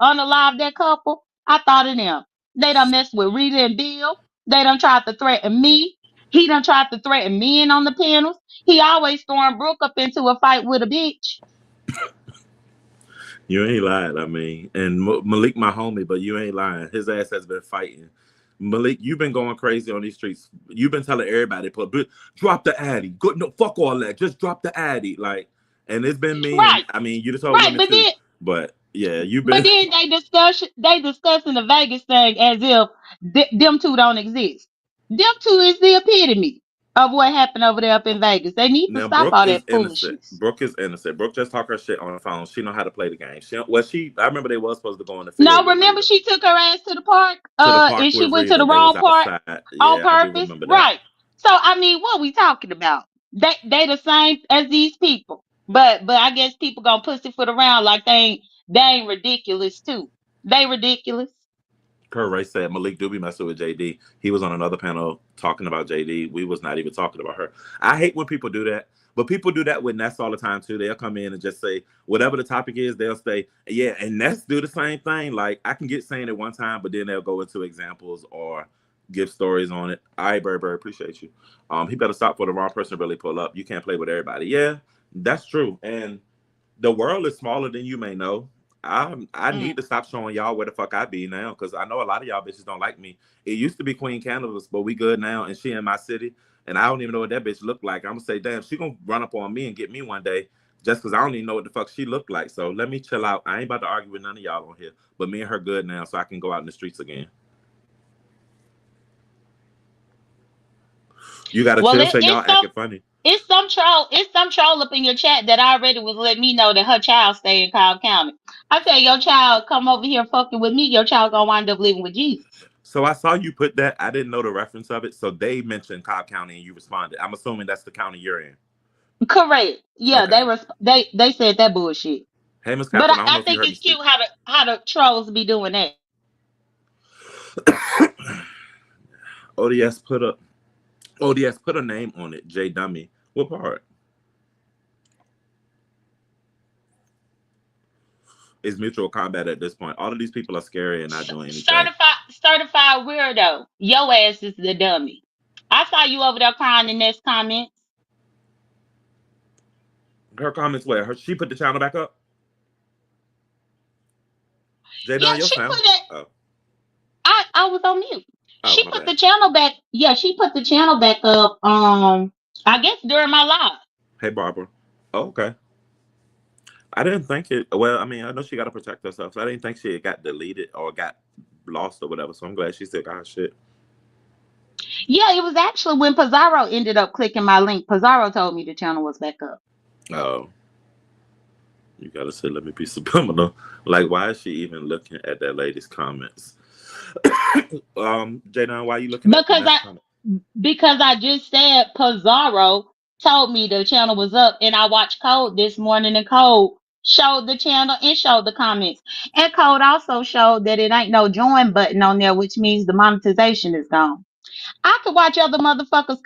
Speaker 3: unalived that couple, I thought of them. They done messed with Rita and Bill. They done tried to threaten me. He done tried to threaten men on the panels. He always throwing Brooke up into a fight with a bitch.
Speaker 2: You ain't lying. I mean, and Malik my homie, but you ain't lying. His ass has been fighting. Malik, you've been going crazy on these streets. You've been telling everybody, "But drop the addy. Good, no, fuck all that. Just drop the addy." Like, and it's been men.
Speaker 3: Right,
Speaker 2: I mean, you just told
Speaker 3: right.
Speaker 2: women too, but yeah, you've
Speaker 3: But
Speaker 2: been.
Speaker 3: then they discussing the Vegas thing as if them two don't exist. Them two is the epitome of what happened over there up in Vegas. They need to
Speaker 2: Now
Speaker 3: stop
Speaker 2: Brooke
Speaker 3: all
Speaker 2: is
Speaker 3: that
Speaker 2: innocent.
Speaker 3: foolishness.
Speaker 2: Brooke is innocent. Brooke just talk her shit on the phone. She know how to play the game. She well, she. I remember they was supposed to go on the field
Speaker 3: No,
Speaker 2: with
Speaker 3: remember
Speaker 2: Rita
Speaker 3: she took her ass to the park,
Speaker 2: to the park
Speaker 3: and she
Speaker 2: with
Speaker 3: went to
Speaker 2: Rita.
Speaker 3: the
Speaker 2: They was
Speaker 3: wrong part
Speaker 2: outside.
Speaker 3: on
Speaker 2: Yeah, I do
Speaker 3: purpose,
Speaker 2: remember that.
Speaker 3: right? So I mean, what we talking about? They the same as these people, but I guess people gonna pussyfoot around like they ain't ridiculous too. They ridiculous.
Speaker 2: Kurt Ray said Malik do be messing with JD. He was on another panel talking about JD. We was not even talking about her. I hate when people do that. But people do that with Ness all the time too. They'll come in and just say whatever the topic is, they'll say, yeah, and Ness do the same thing. Like I can get saying it one time, but then they'll go into examples or give stories on it. All right, Bird, appreciate you. He better stop for the wrong person to really pull up. You can't play with everybody. Yeah, that's true. And the world is smaller than you may know. I
Speaker 3: Mm.
Speaker 2: need to stop showing y'all where the fuck I be now because I know a lot of y'all bitches don't like me. It used to be Queen Cannabis, but we good now, and she in my city, and I don't even know what that bitch looked like. I'm gonna say, damn, she gonna run up on me and get me one day just because I don't even know what the fuck she looked like. So let me chill out. I ain't about to argue with none of y'all on here, but me and her good now, so I can go out in the streets again. You gotta
Speaker 3: Well,
Speaker 2: chill.
Speaker 3: it,
Speaker 2: Say
Speaker 3: it's
Speaker 2: y'all
Speaker 3: some
Speaker 2: acting funny.
Speaker 3: it's some troll up in your chat that already was letting me know that her child stay in Cobb County. I said your child come over here fucking with me, your child gonna wind up living with Jesus.
Speaker 2: So I saw you put that. I didn't know the reference of it. So they mentioned Cobb County, and you responded. I'm assuming that's the county you're in.
Speaker 3: Correct. Yeah,
Speaker 2: Okay.
Speaker 3: they said that bullshit.
Speaker 2: Hey, Miss
Speaker 3: But
Speaker 2: Catherine, I don't
Speaker 3: I
Speaker 2: know if you
Speaker 3: think
Speaker 2: heard me
Speaker 3: it's cute
Speaker 2: speak.
Speaker 3: how the trolls be doing that.
Speaker 2: O.D.S. put a O.D.S. put a name on it. J Dummy. What part? Is mutual combat at this point. All of these people are scary and not doing anything.
Speaker 3: Certified weirdo. Your ass is the dummy. I saw you over there crying in this comments.
Speaker 2: Her comments where her she put the channel back up. J
Speaker 3: Yeah,
Speaker 2: Dunn, your
Speaker 3: she
Speaker 2: sound.
Speaker 3: put it.
Speaker 2: Oh,
Speaker 3: I was on mute.
Speaker 2: oh,
Speaker 3: She
Speaker 2: my
Speaker 3: put
Speaker 2: bad.
Speaker 3: the channel back. Yeah, she put the channel back up. I guess during my live.
Speaker 2: Hey, Barbara. Oh, okay. I didn't think it. Well, I mean, I know she got to protect herself, so I didn't think she got deleted or got lost or whatever. So I'm glad she still got her shit.
Speaker 3: Yeah, it was actually when Pizarro ended up clicking my link. Pizarro told me the channel was back up.
Speaker 2: Oh, you gotta say, let me be subliminal. Like, why is she even looking at that lady's comments? Jadon, why are you looking at the
Speaker 3: Because
Speaker 2: next
Speaker 3: I
Speaker 2: comment?
Speaker 3: because I just said Pizarro told me the channel was up, and I watched Code this morning, and Code showed the channel and showed the comments. And Code also showed that it ain't no join button on there, which means the monetization is gone. I could watch other motherfuckers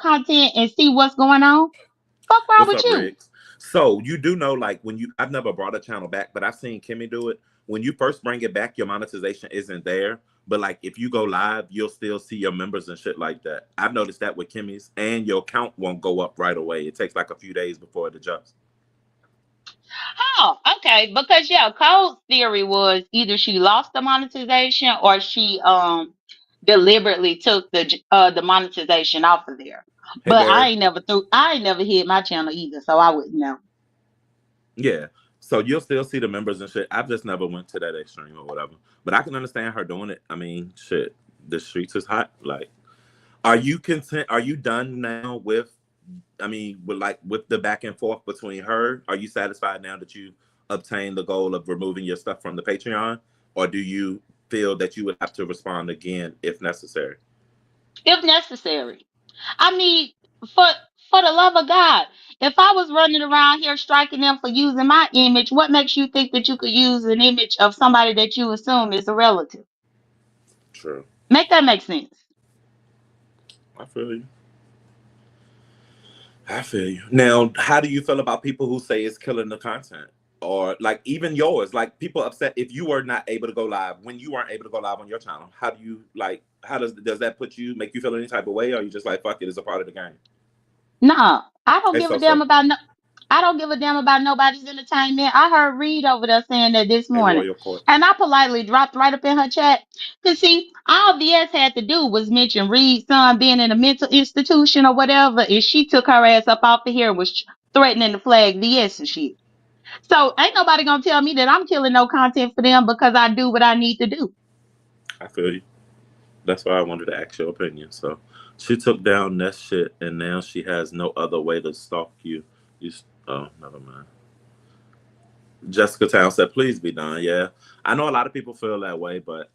Speaker 3: content and see what's going on. Fuck wrong
Speaker 2: What's
Speaker 3: with
Speaker 2: up,
Speaker 3: you?
Speaker 2: Riggs? So you do know, like, when you, I've never brought a channel back, but I've seen Kimmy do it. When you first bring it back, your monetization isn't there. But like, if you go live, you'll still see your members and shit like that. I've noticed that with Kimmy's, and your count won't go up right away. It takes like a few days before it adjusts.
Speaker 3: Oh, okay. Because yeah, Code's theory was either she lost the monetization or she deliberately took the monetization off of there.
Speaker 2: Hey,
Speaker 3: But
Speaker 2: Barry.
Speaker 3: I ain't never hit my channel either, so I wouldn't know.
Speaker 2: Yeah. So you'll still see the members and shit. I've just never went to that extreme or whatever. But I can understand her doing it. I mean, shit, the streets is hot. Like, are you content? Are you done now with? I mean, with like with the back and forth between her? Are you satisfied now that you obtained the goal of removing your stuff from the Patreon, or do you feel that you would have to respond again if necessary?
Speaker 3: If necessary. I mean, for for the love of God, if I was running around here striking them for using my image, what makes you think that you could use an image of somebody that you assume is a relative?
Speaker 2: True.
Speaker 3: Make that make sense.
Speaker 2: I feel you. I feel you. Now, how do you feel about people who say it's killing the content? Or like even yours, like people upset if you were not able to go live when you weren't able to go live on your channel. How do you like how does that put you make you feel any type of way or are you just like fuck it, it's a part of the game?
Speaker 3: No, I don't
Speaker 2: Hey
Speaker 3: give a damn
Speaker 2: so
Speaker 3: about no. I don't give a damn about nobody's entertainment. I heard Reed over there saying that this
Speaker 2: hey
Speaker 3: morning,
Speaker 2: Royal Court.
Speaker 3: and I politely dropped right up in her chat. Cause see, all V.S. had to do was mention Reed's son being in a mental institution or whatever, and she took her ass up off of here and was threatening to flag V.S. and shit. So ain't nobody gonna tell me that I'm killing no content for them because I do what I need to do.
Speaker 2: I feel you. That's why I wanted to ask your opinion. So She took down Ness shit, and now she has no other way to stalk you. Oh, never mind. Jessica Town said, "Please be done." Yeah, I know a lot of people feel that way, but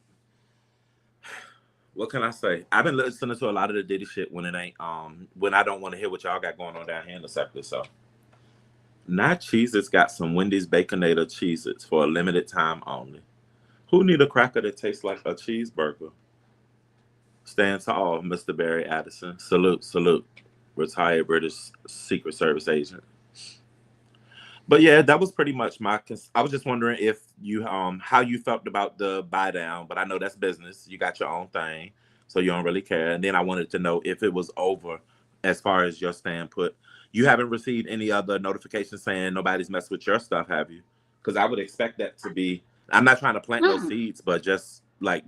Speaker 2: what can I say? I've been listening to a lot of the Diddy shit when it ain't when I don't want to hear what y'all got going on down here in the sector. So, not Cheez-Its got some Wendy's Baconator Cheez-Its for a limited time only. Who need a cracker that tastes like a cheeseburger? Stand tall, Mr. Barry Addison. Salute, salute. Retired British Secret Service agent. But yeah, that was pretty much my. I was just wondering if you how you felt about the buy down, but I know that's business. You got your own thing, so you don't really care. And then I wanted to know if it was over, as far as your stand put. You haven't received any other notifications saying nobody's messed with your stuff, have you? Because I would expect that to be. I'm not trying to plant no
Speaker 3: Mm.
Speaker 2: seeds, but just like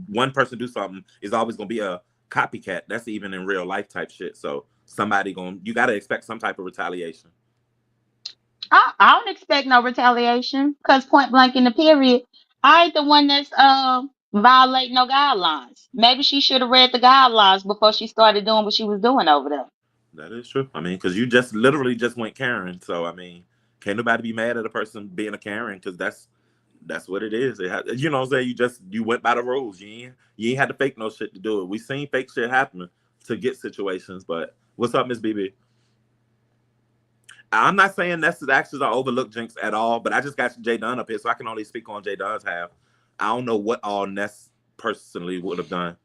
Speaker 2: one person do something is always gonna be a copycat. That's even in real life type shit. So somebody going you got to expect some type of retaliation.
Speaker 3: I don't expect no retaliation because point blank in the period, I ain't the one that's violating no guidelines. Maybe she should have read the guidelines before she started doing what she was doing over there.
Speaker 2: That is true. I mean, because you just literally just went Karen. So I mean, can't nobody be mad at a person being a Karen because that's what it is. You know what I'm saying? You went by the rules. You ain't had to fake no shit to do it. We seen fake shit happen to get situations. But what's up, Miss BB? I'm not saying Ness's actions are overlooked, Jinx, at all. But I just got Jay Dunn up here, so I can only speak on Jay Dunn's half. I don't know what all Ness personally would have done.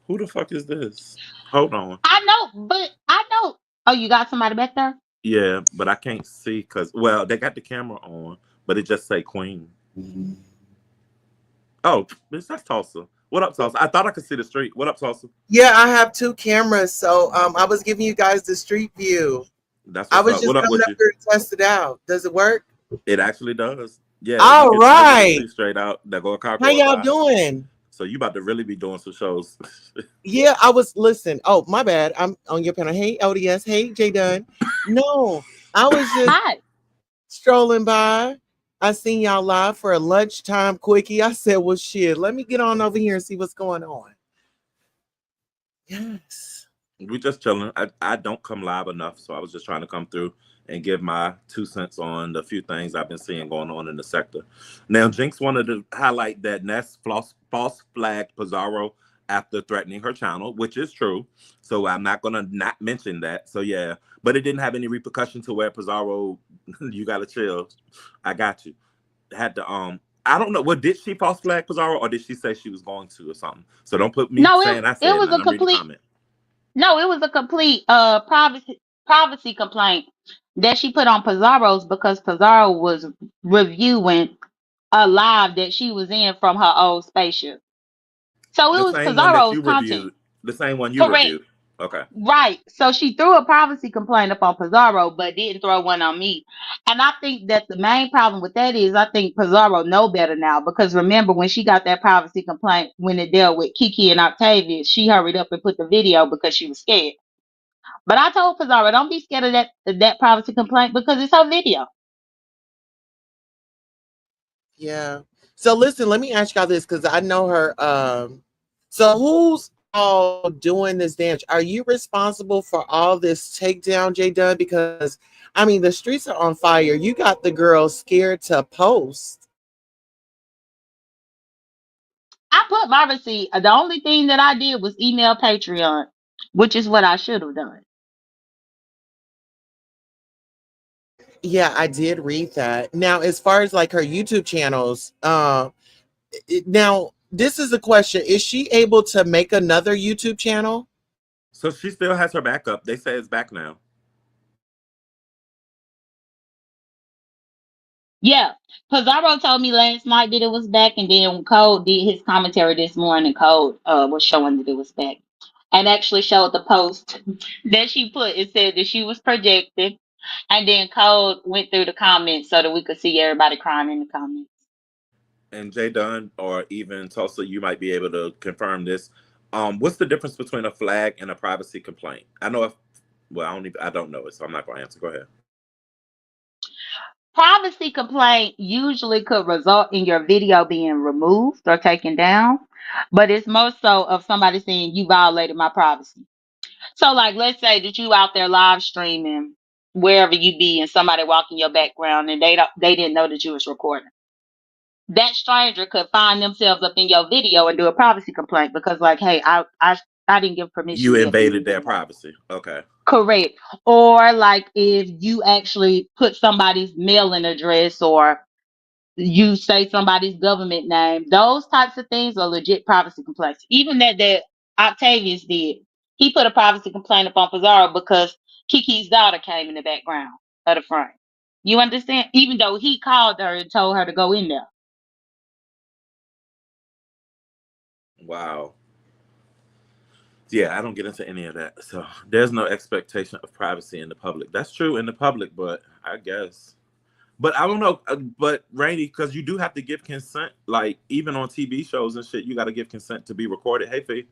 Speaker 2: Who the fuck is this? Hold on.
Speaker 3: I know, but I know. Oh, you got somebody back there?
Speaker 2: Yeah, but I can't see because they got the camera on, but it just say Queen. Oh, bitch, that's Tulsa. What up, Tulsa? I thought I could see the street. What up, Tulsa?
Speaker 4: Yeah, I have two cameras, so I was giving you guys the street view.
Speaker 2: That's
Speaker 4: I
Speaker 2: what's
Speaker 4: was
Speaker 2: up.
Speaker 4: just
Speaker 2: What up
Speaker 4: coming
Speaker 2: with
Speaker 4: up
Speaker 2: you?
Speaker 4: here to test it out. Does it work?
Speaker 2: It actually does. Yeah,
Speaker 4: All
Speaker 2: I get to
Speaker 4: right.
Speaker 2: see straight out. There go a car
Speaker 4: How
Speaker 2: going
Speaker 4: y'all
Speaker 2: by.
Speaker 4: doing?
Speaker 2: So you about to really be doing some shows.
Speaker 4: Yeah, I was listen. Oh, my bad. I'm on your panel. Hey, O.D.S. Hey, Jay Dunn. No, I was just
Speaker 3: Hi.
Speaker 4: strolling by. I seen y'all live for a lunchtime quickie. I said, well, shit, let me get on over here and see what's going on. Yes.
Speaker 2: We just chilling. I don't come live enough, so I was just trying to come through and give my 2 cents on the few things I've been seeing going on in the sector. Now, Jinx wanted to highlight that Ness false flagged Pizarro after threatening her channel, which is true. So I'm not gonna not mention that. So yeah, but it didn't have any repercussion to where Pizarro, you gotta chill. I got you. Had to I don't know. What did she false flag Pizarro, or did she say she was going to or something? So don't put me
Speaker 3: No,
Speaker 2: saying I
Speaker 3: it
Speaker 2: said
Speaker 3: was
Speaker 2: nothing.
Speaker 3: a
Speaker 2: I'm reading the
Speaker 3: complete
Speaker 2: comment.
Speaker 3: no, it was a complete privacy complaint that she put on Pizarro's because Pizarro was reviewing a live that she was in from her old spaceship. So it
Speaker 2: The
Speaker 3: was
Speaker 2: same one that
Speaker 3: Pizarro's
Speaker 2: you
Speaker 3: content.
Speaker 2: reviewed. The same one you
Speaker 3: Correct.
Speaker 2: reviewed. Okay.
Speaker 3: Right. So she threw a privacy complaint up on Pizarro, but didn't throw one on me. And I think that the main problem with that is I think Pizarro know better now because remember when she got that privacy complaint when it dealt with Kiki and Octavia, she hurried up and put the video because she was scared. But I told Pizarro, don't be scared of that privacy complaint because it's her video.
Speaker 4: Yeah. So listen, let me ask y'all this because I know her. So who's all doing this damage? Are you responsible for all this takedown, Jay Dunn? Because I mean, the streets are on fire. You got the girl scared to post.
Speaker 3: I put my receipt. The only thing that I did was email Patreon, which is what I should have done.
Speaker 4: Yeah, I did read that. Now, as far as like her YouTube channels, now this is a question: is she able to make another YouTube channel?
Speaker 2: So she still has her backup. They say it's back now.
Speaker 3: Yeah. Pizarro told me last night that it was back, and then when Code did his commentary this morning, Code was showing that it was back. And actually showed the post that she put. It said that she was projected, and then Code went through the comments so that we could see everybody crying in the comments.
Speaker 2: And Jay Dunn or even Tulsa, you might be able to confirm this. What's the difference between a flag and a privacy complaint? I know if well, I don't know it, so I'm not gonna answer. Go ahead.
Speaker 3: Privacy complaint usually could result in your video being removed or taken down, but it's more so of somebody saying you violated my privacy. So, like, let's say that you out there live streaming wherever you be, and somebody walk in your background, and they didn't know that you was recording. That stranger could find themselves up in your video and do a privacy complaint because, like, hey, I didn't give permission
Speaker 2: You
Speaker 3: to be up in
Speaker 2: invaded
Speaker 3: this
Speaker 2: their
Speaker 3: video.
Speaker 2: privacy. Okay.
Speaker 3: Correct. Or like if you actually put somebody's mailing address, or you say somebody's government name, those types of things are legit privacy complaints. Even that Octavius did. He put a privacy complaint up on Pizarro because Kiki's daughter came in the background of the frame. You understand? Even though he called her and told her to go in there.
Speaker 2: Wow. Yeah, I don't get into any of that. So there's no expectation of privacy in the public. That's true in the public, but I guess. But I don't know. But Rainy, because you do have to give consent. Like even on TV shows and shit, you got to give consent to be recorded. Hey, Fee.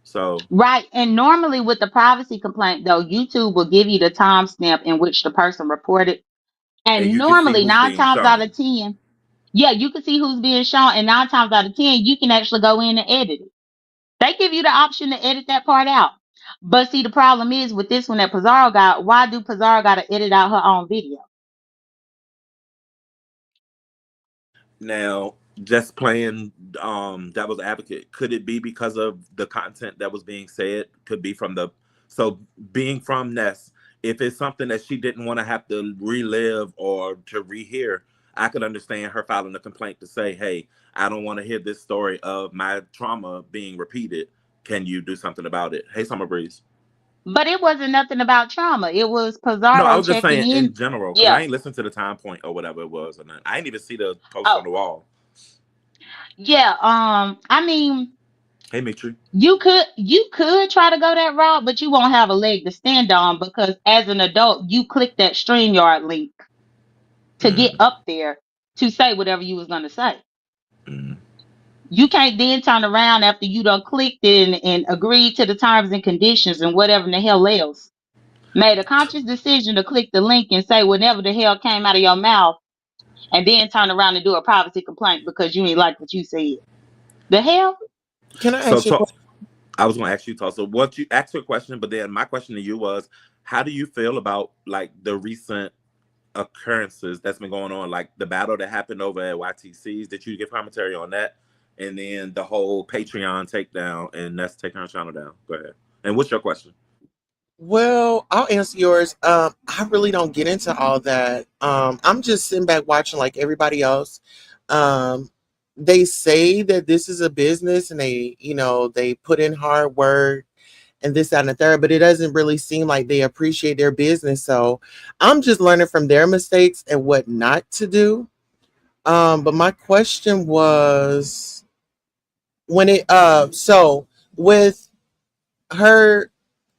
Speaker 2: So
Speaker 3: Right. And normally with the privacy complaint though, YouTube will give you the timestamp in which the person reported.
Speaker 2: and
Speaker 3: And
Speaker 2: you can see
Speaker 3: normally
Speaker 2: who's
Speaker 3: nine
Speaker 2: being
Speaker 3: times out
Speaker 2: shown.
Speaker 3: of ten, yeah, you can see who's being shown, and 9 times out of 10, you can actually go in and edit it. They give you the option to edit that part out. But see, the problem is with this one that Pizarro got, why do Pizarro got to edit out her own video?
Speaker 2: Now, just playing devil's advocate, could it be because of the content that was being said? Could be from the so being from Ness, if it's something that she didn't want to have to relive or to rehear, I could understand her filing a complaint to say, "Hey, I don't want to hear this story of my trauma being repeated. Can you do something about it?" Hey, Summer Breeze.
Speaker 3: But it wasn't nothing about trauma. It was
Speaker 2: No, I
Speaker 3: Pizarro
Speaker 2: was just
Speaker 3: checking
Speaker 2: saying in
Speaker 3: in.
Speaker 2: general because I
Speaker 3: Yeah.
Speaker 2: ain't listened to the time point or whatever it was, or nothing. I didn't even see the post on
Speaker 3: Oh,
Speaker 2: the wall.
Speaker 3: yeah. I mean,
Speaker 2: Hey, Mitri.
Speaker 3: you could try to go that route, but you won't have a leg to stand on because as an adult, you click that StreamYard link to get
Speaker 2: Mm,
Speaker 3: up there to say whatever you was gonna say.
Speaker 2: mm.
Speaker 3: You can't then turn around after you done clicked and agreed to the terms and conditions and whatever in the hell else. Made a conscious decision to click the link and say whatever the hell came out of your mouth, and then turn around and do a privacy complaint because you ain't like what you said. The hell?
Speaker 4: Can I
Speaker 2: So,
Speaker 4: ask you a
Speaker 2: so
Speaker 4: question?
Speaker 2: I was going to ask you, Tulsa, what you asked your question, but then my question to you was, how do you feel about like the recent occurrences that's been going on, like the battle that happened over at YTC's? Did you give commentary on that? And then the whole Patreon takedown and that's taking our channel down. Go ahead. And what's your question?
Speaker 4: Well, I'll answer yours. I really don't get into all that. I'm just sitting back watching like everybody else. Um, they say that this is a business and they put in hard work and this, that, and the third, but it doesn't really seem like they appreciate their business. So I'm just learning from their mistakes and what not to do. But my question was when so with her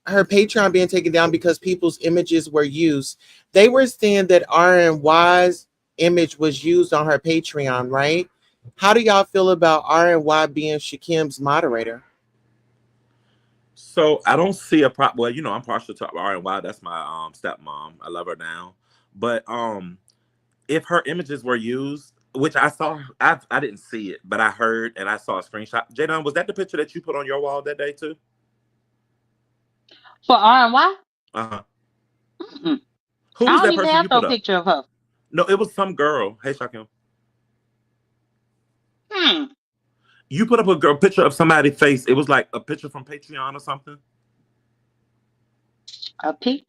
Speaker 4: her Patreon being taken down because people's images were used. They were saying that RNY's image was used on her Patreon, right? How do y'all feel about RNY being Shakim's moderator?
Speaker 2: So I don't see a problem. Well, I'm partial to R&Y. That's my stepmom. I love her now. But if her images were used, which I saw, I didn't see it, but I heard and I saw a screenshot. Jadon, was that the picture that you put on your wall that day too?
Speaker 3: For RY?
Speaker 2: Uh huh.
Speaker 3: Mm-mm.
Speaker 2: Who
Speaker 3: I
Speaker 2: was
Speaker 3: don't
Speaker 2: that
Speaker 3: even
Speaker 2: person
Speaker 3: have
Speaker 2: you
Speaker 3: no
Speaker 2: put up?
Speaker 3: picture of her.
Speaker 2: No, it was some girl. Hey, Shakim.
Speaker 3: Hmm.
Speaker 2: You put up a girl picture of somebody's face. It was like a picture from Patreon or something.
Speaker 3: A pic.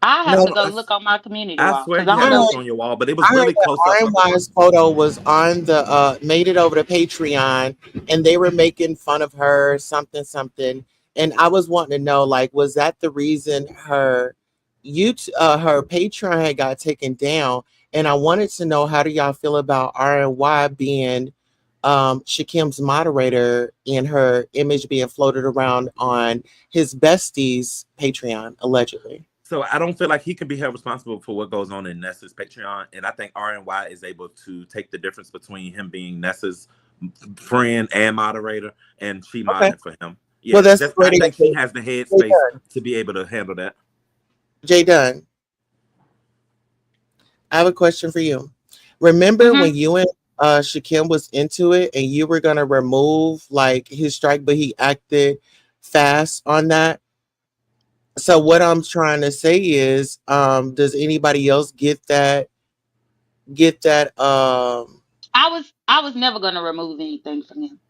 Speaker 3: I have
Speaker 4: No,
Speaker 3: to
Speaker 2: Hold on.
Speaker 3: go look on my community
Speaker 2: I
Speaker 3: wall
Speaker 2: swear
Speaker 3: because I
Speaker 2: you
Speaker 3: don't
Speaker 2: had
Speaker 4: I
Speaker 2: a
Speaker 3: know.
Speaker 2: picture on your wall, but it was
Speaker 4: I heard
Speaker 2: really
Speaker 4: that
Speaker 2: close up.
Speaker 4: RNY's photo was on the made it over to Patreon and they were making fun of her, something, something. And I was wanting to know, like, was that the reason her Patreon had got taken down? And I wanted to know, how do y'all feel about RNY being Shakim's moderator and her image being floated around on his bestie's Patreon, allegedly?
Speaker 2: So I don't feel like he can be held responsible for what goes on in Nessa's Patreon, and I think RNY is able to take the difference between him being Nessa's friend and moderator, and she
Speaker 4: Okay.
Speaker 2: modding for him.
Speaker 4: Well,
Speaker 2: Yeah,
Speaker 4: that's
Speaker 2: just I
Speaker 4: great.
Speaker 2: think she has the
Speaker 4: Jay
Speaker 2: headspace
Speaker 4: Dunn.
Speaker 2: to be able to handle that.
Speaker 4: Jay Dunn. I have a question for you. Remember
Speaker 3: Hmm.
Speaker 4: when you and Shakim was into it and you were gonna remove like his strike, but he acted fast on that? So what I'm trying to say is, does anybody else get that
Speaker 3: I was never gonna remove anything from him.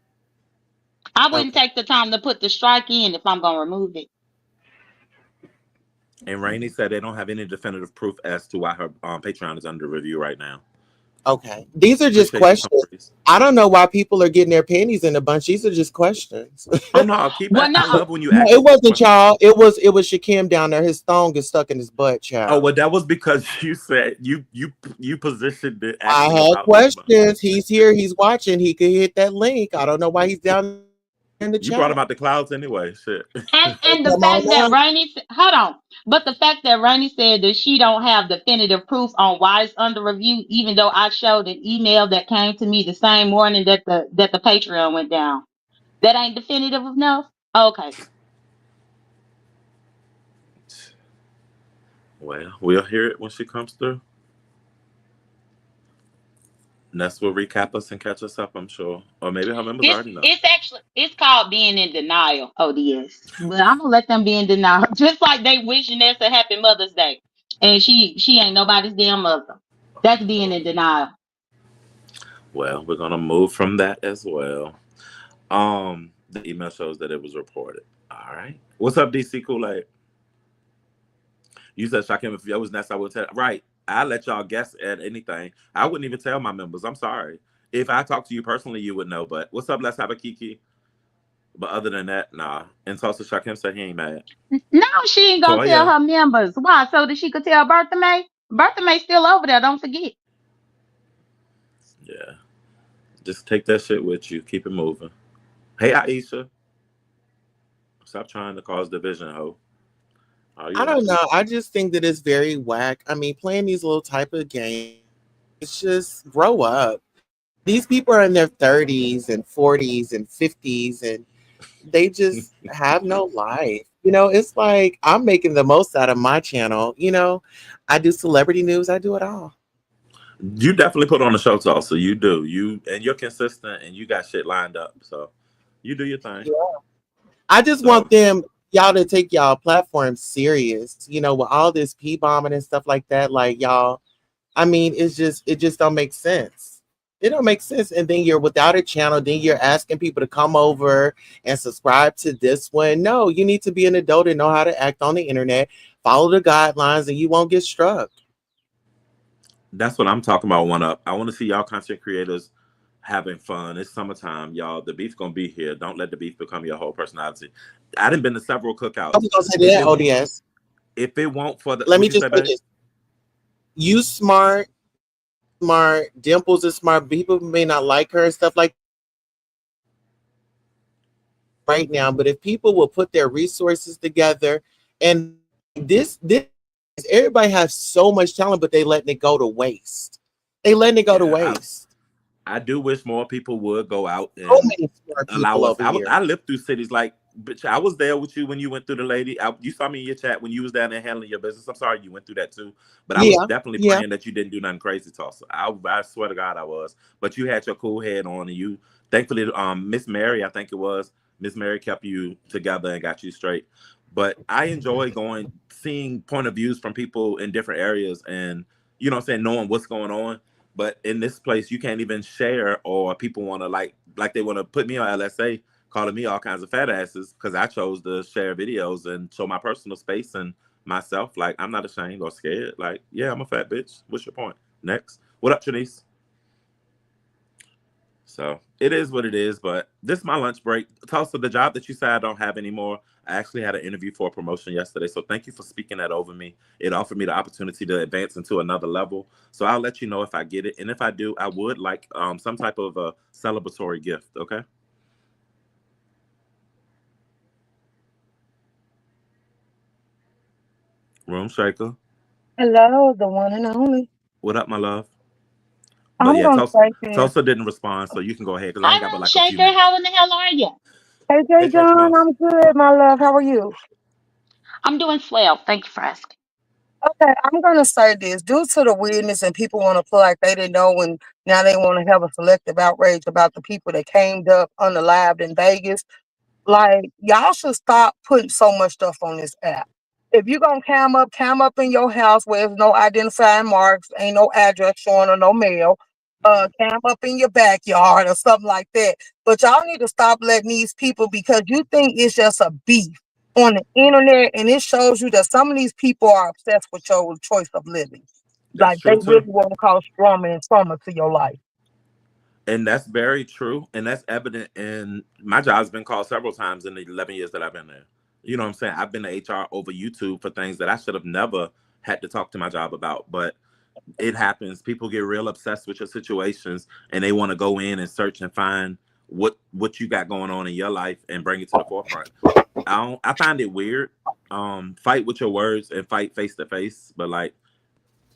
Speaker 3: I wouldn't
Speaker 4: okay.
Speaker 3: take the time to put the strike in if I'm gonna remove it.
Speaker 2: And Rainey said they don't have any definitive proof as to why her Patreon is under review right now.
Speaker 4: Okay. These are just
Speaker 2: Appreciate you,
Speaker 4: questions.
Speaker 2: Humphreys.
Speaker 4: I don't know why people are getting their panties in a bunch. These are just questions.
Speaker 2: Oh no, keep
Speaker 3: Well,
Speaker 2: it.
Speaker 3: no,
Speaker 2: I love when you
Speaker 4: No,
Speaker 2: ask
Speaker 4: it
Speaker 2: us these
Speaker 4: wasn't
Speaker 2: questions.
Speaker 4: y'all. It was Shakim down there. His thong is stuck in his butt,
Speaker 2: Oh
Speaker 4: child.
Speaker 2: well, that was because you said you positioned it
Speaker 4: I
Speaker 2: asking
Speaker 4: had
Speaker 2: about this, but
Speaker 4: questions. He's here. He's watching. He could hit that link. I don't know why he's down there in the chat.
Speaker 2: you brought him out the clouds anyway. Shit.
Speaker 3: and the
Speaker 4: Come on
Speaker 3: fact
Speaker 4: now.
Speaker 3: that hold on, but the fact that Rainey said that she don't have definitive proof on why it's under review, even though I showed an email that came to me the same morning that the Patreon went down, that ain't definitive enough. Okay,
Speaker 2: Well, we'll hear it when she comes through. Ness will recap us and catch us up, I'm sure. Or maybe her members
Speaker 3: it's
Speaker 2: already know.
Speaker 3: it's actually it's called being in denial, O.D.S. But I'm gonna let them be in denial, just like they wishing us a happy Mother's Day, and she ain't nobody's damn mother. That's being in denial.
Speaker 2: Well, we're gonna move from that as well. The email shows that it was reported. All right. What's up, DC Kool-Aid? You said Shakim, if that was Ness, I would tell. Right. I let y'all guess at anything. I wouldn't even tell my members. I'm sorry. If I talk to you personally, you would know. But what's up? Let's have a kiki. But other than that, nah. And Tulsa Shakim said he ain't mad.
Speaker 3: No, she ain't gonna tell
Speaker 2: Toya,
Speaker 3: her members. Why? So that she could tell Bertha May. Bertha May still over there. Don't forget.
Speaker 2: yeah. Just take that shit with you. Keep it moving. Hey, Aisha. Stop trying to cause division, ho. Are
Speaker 4: I
Speaker 2: you
Speaker 4: don't know.
Speaker 2: happy?
Speaker 4: I just think that it's very whack. I mean, playing these little type of games, it's just grow up. These people are in their 30s and 40s and 50s, and they just have no life. It's like I'm making the most out of my channel. I do celebrity news, I do it all.
Speaker 2: You definitely put on the show, Tulsa. You do. You're consistent and you got shit lined up. So you do your thing.
Speaker 4: Yeah. I just
Speaker 2: So
Speaker 4: want y'all to take y'all platform serious, with all this P bombing and stuff like that. Like y'all, I mean, it just don't make sense. It don't make sense. And then you're without a channel, then you're asking people to come over and subscribe to this one. No, you need to be an adult and know how to act on the internet, follow the guidelines, and you won't get struck.
Speaker 2: that's what I'm talking about. One up. I want to see y'all content creators having fun. It's summertime, y'all. The beef gonna be here. Don't let the beef become your whole personality. I done been to several
Speaker 4: I
Speaker 2: cookouts.
Speaker 4: was gonna say
Speaker 2: If
Speaker 4: that,
Speaker 2: it
Speaker 4: ODS.
Speaker 2: if it won't for the
Speaker 4: Let
Speaker 2: what
Speaker 4: me
Speaker 2: you
Speaker 4: just
Speaker 2: say,
Speaker 4: say
Speaker 2: babe?
Speaker 4: this. You smart, Dimples is smart. People may not like her and stuff like right now, but if people will put their resources together and this everybody has so much talent, but they letting it go to waste. They letting it go to
Speaker 2: Yeah,
Speaker 4: waste.
Speaker 2: I do wish more people would go out
Speaker 4: So
Speaker 2: and
Speaker 4: many smart
Speaker 2: allow
Speaker 4: people
Speaker 2: us.
Speaker 4: over here.
Speaker 2: I lived through cities like, bitch. I was there with you when you went through the lady. You saw me in your chat when you was down there handling your business. I'm sorry you went through that too, but I was
Speaker 4: Yeah,
Speaker 2: definitely
Speaker 4: yeah.
Speaker 2: praying that you didn't do nothing crazy, Tulsa. I swear to God I was. But you had your cool head on, and you thankfully, Miss Mary, I think it was Miss Mary, kept you together and got you straight. But I enjoy going, seeing point of views from people in different areas, and you know, what I'm saying, knowing what's going on. But in this place, you can't even share, or people want to like they want to put me on LSA, calling me all kinds of fat asses because I chose to share videos and show my personal space and myself. Like I'm not ashamed or scared. Like yeah, I'm a fat bitch. What's your point? Next, what up, Trinice? So it is what it is. But this is my lunch break. Tulsa, the job that you said I don't have anymore. I actually had an interview for a promotion yesterday. So thank you for speaking that over me. It offered me the opportunity to advance into another level. So I'll let you know if I get it. And if I do, I would like some type of a celebratory gift. Okay. Room shaker.
Speaker 5: Hello, the one and only.
Speaker 2: What up, my love? But
Speaker 5: I'm
Speaker 2: yeah,
Speaker 5: gonna
Speaker 2: Tulsa,
Speaker 5: say this.
Speaker 2: Tulsa didn't respond. So you can go ahead because I ain't got but
Speaker 3: Hi, Room
Speaker 2: like a few
Speaker 3: Shaker.
Speaker 2: minutes.
Speaker 3: How in the hell are you?
Speaker 5: Hey
Speaker 2: Hey,
Speaker 5: Jay
Speaker 2: Church
Speaker 5: Dunn,
Speaker 2: Mouse.
Speaker 5: I'm good, my love. How are you?
Speaker 3: I'm doing swell. Thank you for asking.
Speaker 5: Okay, I'm gonna say this. Due to the weirdness and people want to feel like they didn't know and now they want to have a selective outrage about the people that came up unalived in Vegas. Like y'all should stop putting so much stuff on this app. If you're gonna cam up in your house where there's no identifying marks, ain't no address showing or no mail. Cam up in your backyard or something like that. But y'all need to stop letting these people, because you think it's just a beef on the internet, and it shows you that some of these people are obsessed with your choice of living.
Speaker 2: That's
Speaker 5: Like they
Speaker 2: true too.
Speaker 5: really want to cause drama and trauma to your life.
Speaker 2: And that's very true. And that's evident in my job's been called several times in the 11 years that I've been there. You know what I'm saying? I've been to HR over YouTube for things that I should have never had to talk to my job about. But it happens. People get real obsessed with your situations and they want to go in and search and find what you got going on in your life and bring it to the forefront. I find it weird. Fight with your words and fight face to face. But like,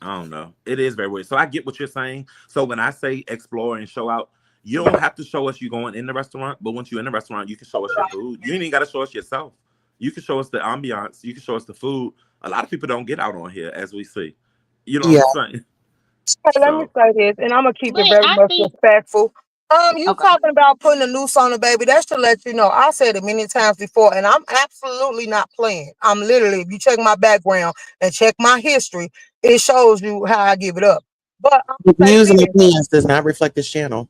Speaker 2: I don't know. It is very weird. So I get what you're saying. So when I say explore and show out, you don't have to show us you going in the restaurant, but once you're in the restaurant, you can show us your food. You ain't even got to show us yourself. You can show us the ambiance. You can show us the food. A lot of people don't get out on here, as we see. You know what
Speaker 4: Yeah.
Speaker 2: I'm saying?
Speaker 5: Hey, let me
Speaker 2: So
Speaker 5: say this, and I'm gonna keep it
Speaker 3: But
Speaker 5: very
Speaker 3: I
Speaker 5: much
Speaker 3: think
Speaker 5: respectful. You
Speaker 3: okay.
Speaker 5: talking about putting a noose on the baby? That's to let you know. I said it many times before, and I'm absolutely not playing. I'm literally, if you check my background and check my history, it shows you how I give it up. But I'm
Speaker 4: The
Speaker 5: gonna say
Speaker 4: views and
Speaker 5: this.
Speaker 4: opinions does not reflect this channel.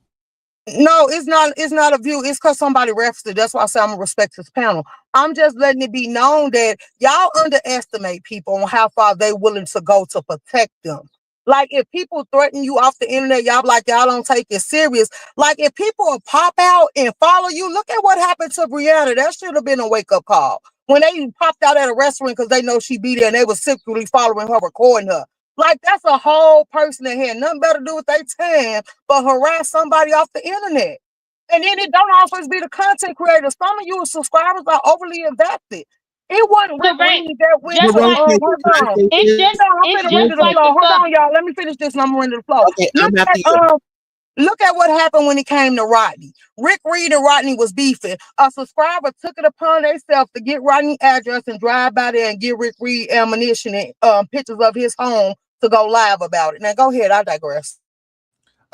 Speaker 5: No, it's not. It's not a view. It's because somebody referenced it. That's why I say I'm gonna respect this panel. I'm just letting it be known that y'all underestimate people on how far they willing to go to protect them. Like if people threaten you off the internet, y'all be like y'all don't take it serious. Like if people will pop out and follow you, look at what happened to Brianna. That should have been a wake up call. When they popped out at a restaurant because they know she be there and they was secretly following her, recording her. Like that's a whole person that had nothing better to do with their time but harass somebody off the internet. And then it don't always be the content creators. Some of you subscribers are overly invested. It wasn't Rick
Speaker 3: Correct.
Speaker 5: Reed that went
Speaker 3: Just
Speaker 5: to
Speaker 3: like
Speaker 4: Rosemary,
Speaker 5: hold
Speaker 4: can I
Speaker 5: on.
Speaker 4: say this?
Speaker 5: I'm
Speaker 3: it's
Speaker 5: finna render
Speaker 3: just
Speaker 5: the
Speaker 3: like
Speaker 5: floor.
Speaker 3: the
Speaker 5: Hold
Speaker 3: sub.
Speaker 5: on, y'all. Let me finish this and I'm gonna render the floor.
Speaker 4: Okay,
Speaker 5: Look
Speaker 4: I'm after
Speaker 5: at
Speaker 4: you.
Speaker 5: look at what happened when it came to Rodney. Rick Reed and Rodney was beefing. A subscriber took it upon themselves to get Rodney's address and drive by there and give Rick Reed ammunition and pictures of his home to go live about it. Now go ahead, I digress.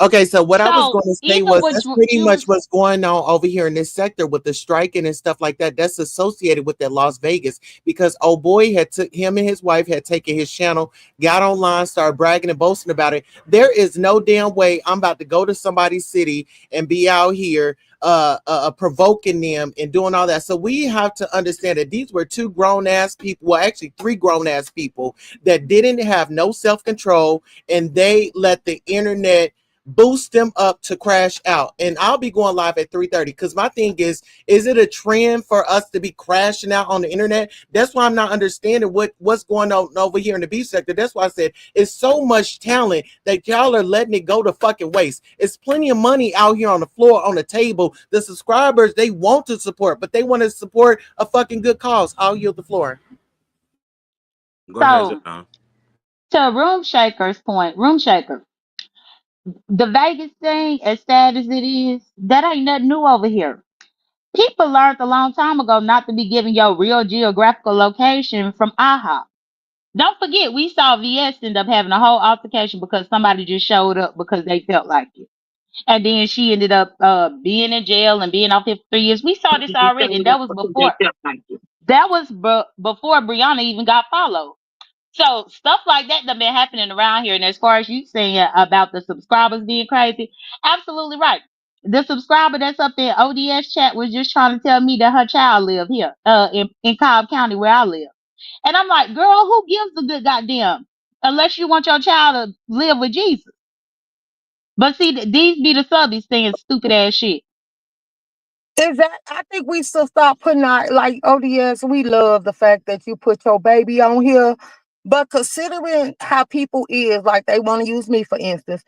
Speaker 4: Okay, so what I was
Speaker 3: So
Speaker 4: going to say
Speaker 3: even
Speaker 4: was
Speaker 3: what
Speaker 4: that's pretty
Speaker 3: you
Speaker 4: much
Speaker 3: was
Speaker 4: what's going on over here in this sector with the striking and stuff like that. That's associated with that Las Vegas because old boy had took him and his wife had taken his channel, got online, started bragging and boasting about it. There is no damn way I'm about to go to somebody's city and be out here provoking them and doing all that. So we have to understand that these were two grown ass people, well, actually three grown ass people that didn't have no self control and they let the internet boost them up to crash out. And I'll be going live at 3:30 because my thing is it a trend for us to be crashing out on the internet? That's why I'm not understanding what's going on over here in the beef sector. That's why I said it's so much talent that y'all are letting it go to fucking waste. It's plenty of money out here on the floor, on the table. The subscribers, they want to support, but they want to support a fucking good cause. I'll yield the floor.
Speaker 2: go ahead,
Speaker 3: so
Speaker 2: John.
Speaker 3: to Room Shaker's point, Room Shaker, the Vegas thing, as sad as it is, that ain't nothing new over here. People learned a long time ago not to be giving your real geographical location from IHOP. Don't forget, we saw VS end up having a whole altercation because somebody just showed up because they felt like it. And then she ended up being in jail and being off here for 3 years. We saw this already, and that was before Brianna even got followed. So stuff like that that been happening around here. And as far as you saying about the subscribers being crazy, absolutely right. The subscriber that's up there, O.D.S. chat, was just trying to tell me that her child lived here, in Cobb County where I live. And I'm like, girl, who gives a good goddamn? Unless you want your child to live with Jesus. But see, these be the subbies saying stupid ass shit.
Speaker 5: Is that I think we should stop putting our like ODS. We love the fact that you put your baby on here, but considering how people is, like they want to use me for instance.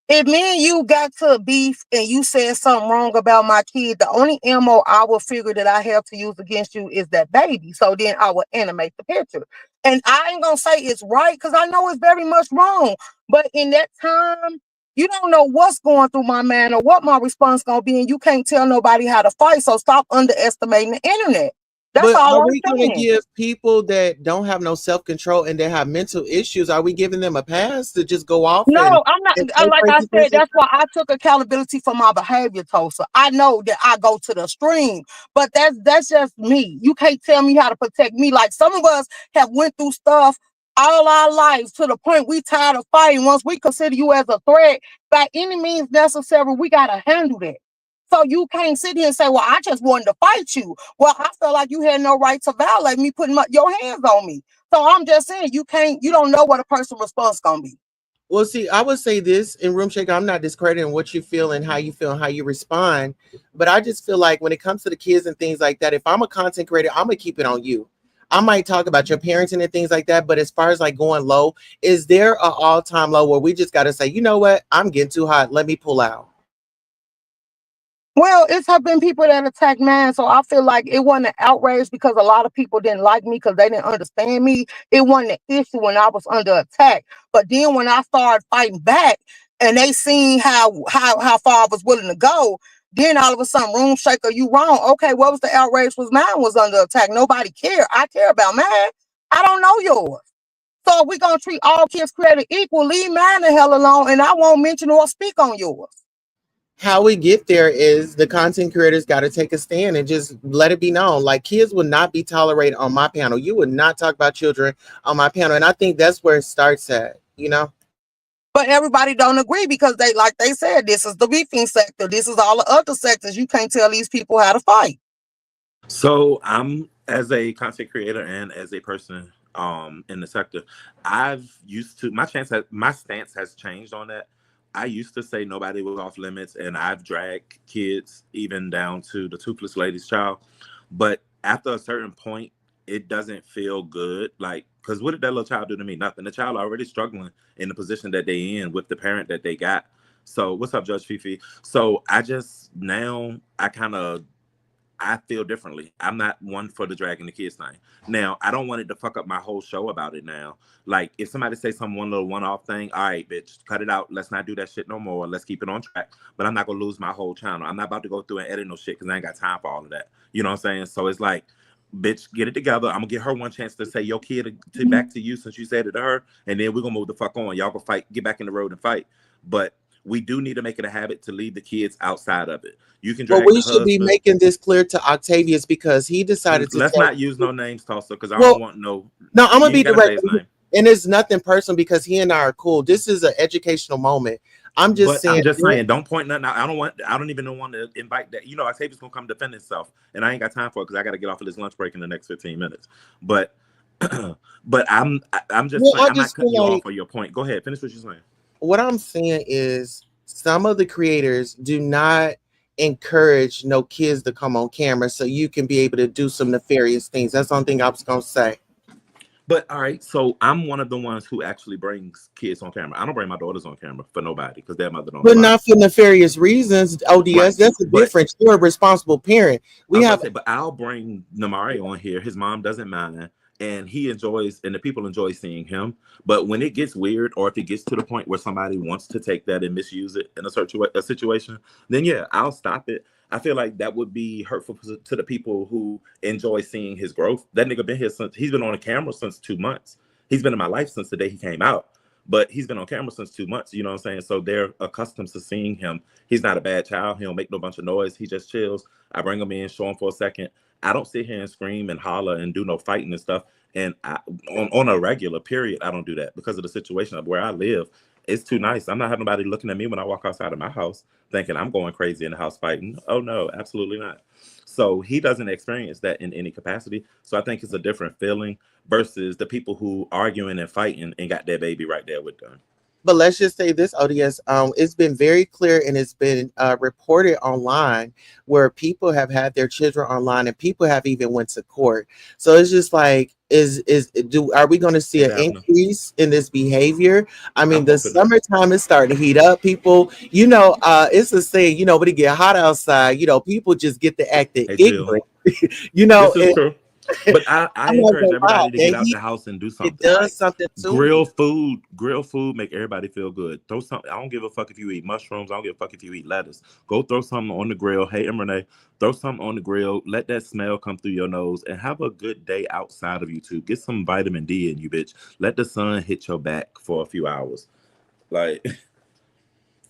Speaker 5: If me and you got to beef and you said something wrong about my kid, the only ammo I will figure that I have to use against you is that baby. So then I will animate the picture. And I ain't gonna say it's right because I know it's very much wrong. But in that time, you don't know what's going through my mind or what my response gonna be, and you can't tell nobody how to fight. So stop underestimating the internet. That's
Speaker 4: But
Speaker 5: all
Speaker 4: are
Speaker 5: I'm
Speaker 4: we going to
Speaker 5: saying.
Speaker 4: give people that don't have no self control and they have mental issues? Are we giving them a pass to just go off
Speaker 5: No, I'm not.
Speaker 4: and say
Speaker 5: Like I
Speaker 4: crazy things
Speaker 5: said,
Speaker 4: like
Speaker 5: that's why I took accountability for my behavior, Tosa. I know that I go to the extreme, but that's just me. You can't tell me how to protect me. Like some of us have went through stuff all our lives to the point we tired of fighting. Once we consider you as a threat, by any means necessary, we gotta handle that. So you can't sit here and say, "Well, I just wanted to fight you." Well, I felt like you had no right to violate me, putting your hands on me. So I'm just saying, you can't. You don't know what a person's response gonna be.
Speaker 4: Well, see, I would say this in Room Shaker. I'm not discrediting what you feel and how you feel and how you respond, but I just feel like when it comes to the kids and things like that, if I'm a content creator, I'm gonna keep it on you. I might talk about your parenting and things like that, but as far as like going low, is there a all-time low where we just got to say, you know what, I'm getting too hot, let me pull out?
Speaker 5: Well, it's have been people that attacked mine, so I feel like it wasn't an outrage because a lot of people didn't like me because they didn't understand me. It wasn't an issue when I was under attack. But then when I started fighting back and they seen how far I was willing to go, then all of a sudden, room shaker, you wrong. Okay, what was the outrage? Was mine was under attack. Nobody care. I care about mine. I don't know yours. So we're gonna treat all kids created equal. Leave mine the hell alone, and I won't mention or speak on yours.
Speaker 4: How we get there is the content creators got to take a stand and just let it be known. Like kids will not be tolerated on my panel. You would not talk about children on my panel. And I think that's where it starts at, you know?
Speaker 5: But everybody don't agree because they, like they said, this is the beefing sector. This is all the other sectors. You can't tell these people how to fight.
Speaker 2: So I'm as a content creator and as a person in the sector, I've used to my stance has changed on that. I used to say nobody was off limits and I've dragged kids even down to the toothless lady's child. But after a certain point, it doesn't feel good. Like, because what did that little child do to me? Nothing. The child already struggling in the position that they in with the parent that they got. So what's up, Judge Fifi? So I just now I kind of I feel differently. I'm not one for the dragging the kids thing. Now, I don't want it to fuck up my whole show about it now. Like, if somebody say some one little one-off thing, all right, bitch, cut it out. Let's not do that shit no more. Let's keep it on track. But I'm not gonna lose my whole channel. I'm not about to go through and edit no shit because I ain't got time for all of that. You know what I'm saying? So it's like, bitch, get it together. I'm gonna give her one chance to say your kid to back to you since you said it to her, and then we're gonna move the fuck on. Y'all go fight, get back in the road and fight. But we do need to make it a habit to leave the kids outside of it. You can
Speaker 4: But
Speaker 2: drag
Speaker 4: we
Speaker 2: the
Speaker 4: should be
Speaker 2: husband.
Speaker 4: making this clear to Octavius because he decided to
Speaker 2: Let's
Speaker 4: tell.
Speaker 2: not use no names, Tulsa, because I don't
Speaker 4: Well,
Speaker 2: want no.
Speaker 4: no, I'm gonna
Speaker 2: You
Speaker 4: be
Speaker 2: ain't gotta say
Speaker 4: direct,
Speaker 2: his name.
Speaker 4: and it's nothing personal because he and I are cool. This is an educational moment. I'm just
Speaker 2: But
Speaker 4: saying.
Speaker 2: I'm just saying, don't point nothing out. I don't want. I don't even want to invite that. You know, Octavius gonna come defend himself, and I ain't got time for it because I got to get off of this lunch break in the next 15 minutes. But, but I'm just
Speaker 4: Well,
Speaker 2: saying,
Speaker 4: I
Speaker 2: I'm not
Speaker 4: just feel
Speaker 2: cutting you off
Speaker 4: like
Speaker 2: for your point. Go ahead, finish what you're saying.
Speaker 4: what I'm saying is some of the creators do not encourage no kids to come on camera so you can be able to do some nefarious things. That's the only thing I was gonna say.
Speaker 2: But all right, so I'm one of the ones who actually brings kids on camera. I don't bring my daughters on camera for nobody because their mother don't
Speaker 4: But
Speaker 2: allow.
Speaker 4: not for nefarious reasons,
Speaker 2: Right,
Speaker 4: ODS. That's a
Speaker 2: but
Speaker 4: difference. You're a responsible parent.
Speaker 2: I
Speaker 4: We
Speaker 2: was about
Speaker 4: have
Speaker 2: to say, but I'll bring Namari on here. His mom doesn't mind, and he enjoys, and the people enjoy seeing him. But when it gets weird, or if it gets to the point where somebody wants to take that and misuse it in a situation, then yeah, I'll stop it. I feel like that would be hurtful to the people who enjoy seeing his growth. That nigga been here since he's been on the camera since 2 months. He's been in my life since the day he came out. But he's been on camera since 2 months, you know what I'm saying? So they're accustomed to seeing him. He's not a bad child. He don't make no bunch of noise. He just chills. I bring them in, show them for a second. I don't sit here and scream and holler and do no fighting and stuff. And on a regular period, I don't do that because of the situation of where I live. It's too nice. I'm not having nobody looking at me when I walk outside of my house thinking I'm going crazy in the house fighting. Oh no, absolutely not. So he doesn't experience that in any capacity. So I think it's a different feeling versus the people who arguing and fighting and got their baby right there with them.
Speaker 4: But let's just say this, ODS. It's been very clear and it's been reported online where people have had their children online and people have even went to court. So it's just like, are we going to see
Speaker 2: Hey,
Speaker 4: an
Speaker 2: Daphne,
Speaker 4: increase in this behavior? I mean,
Speaker 2: I'm
Speaker 4: the
Speaker 2: hoping not.
Speaker 4: summertime is starting to heat up. People, it's a saying, when it get hot outside, people just get to acting
Speaker 2: Hey, Jill,
Speaker 4: ignorant, you know.
Speaker 2: this is true. I
Speaker 4: I'm not
Speaker 2: encourage
Speaker 4: gonna lie,
Speaker 2: everybody to get
Speaker 4: and
Speaker 2: out the house and do
Speaker 4: it
Speaker 2: something
Speaker 4: does
Speaker 2: like
Speaker 4: something to you.
Speaker 2: grill food, make everybody feel good. Throw something. I don't give a fuck if you eat mushrooms. I don't give a fuck if you eat lettuce. Go throw something on the grill. Hey, and Renee, throw something on the grill. Let that smell come through your nose and have a good day outside of YouTube. Get some vitamin D in you, bitch. Let the sun hit your back for a few hours. Like,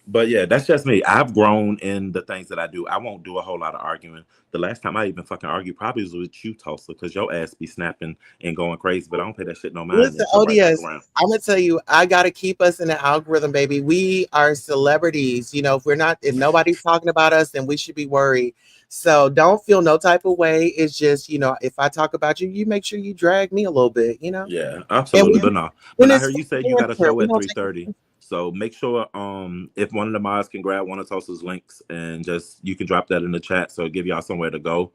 Speaker 2: but yeah, that's just me. I've grown in the things that I do. I won't do a whole lot of arguing. The last time I even fucking argued probably was with you, Tulsa, because your ass be snapping and going crazy, but I don't pay that shit no mind
Speaker 4: Listen,
Speaker 2: and come right back
Speaker 4: ODS,
Speaker 2: around.
Speaker 4: I'm gonna tell you, I gotta keep us in the algorithm, baby. We are celebrities. You know, if nobody's talking about us, then we should be worried. So don't feel no type of way. It's just, if I talk about you, you make sure you drag me a little bit,
Speaker 2: Yeah,
Speaker 4: And
Speaker 2: absolutely.
Speaker 4: we
Speaker 2: But no. But
Speaker 4: when
Speaker 2: I
Speaker 4: it's
Speaker 2: heard you say you got a
Speaker 4: banter,
Speaker 2: show
Speaker 4: we
Speaker 2: at
Speaker 4: don't
Speaker 2: 3:30.
Speaker 4: take.
Speaker 2: So make sure if one of the mods can grab one of Tulsa's links and just you can drop that in the chat so give y'all somewhere to go.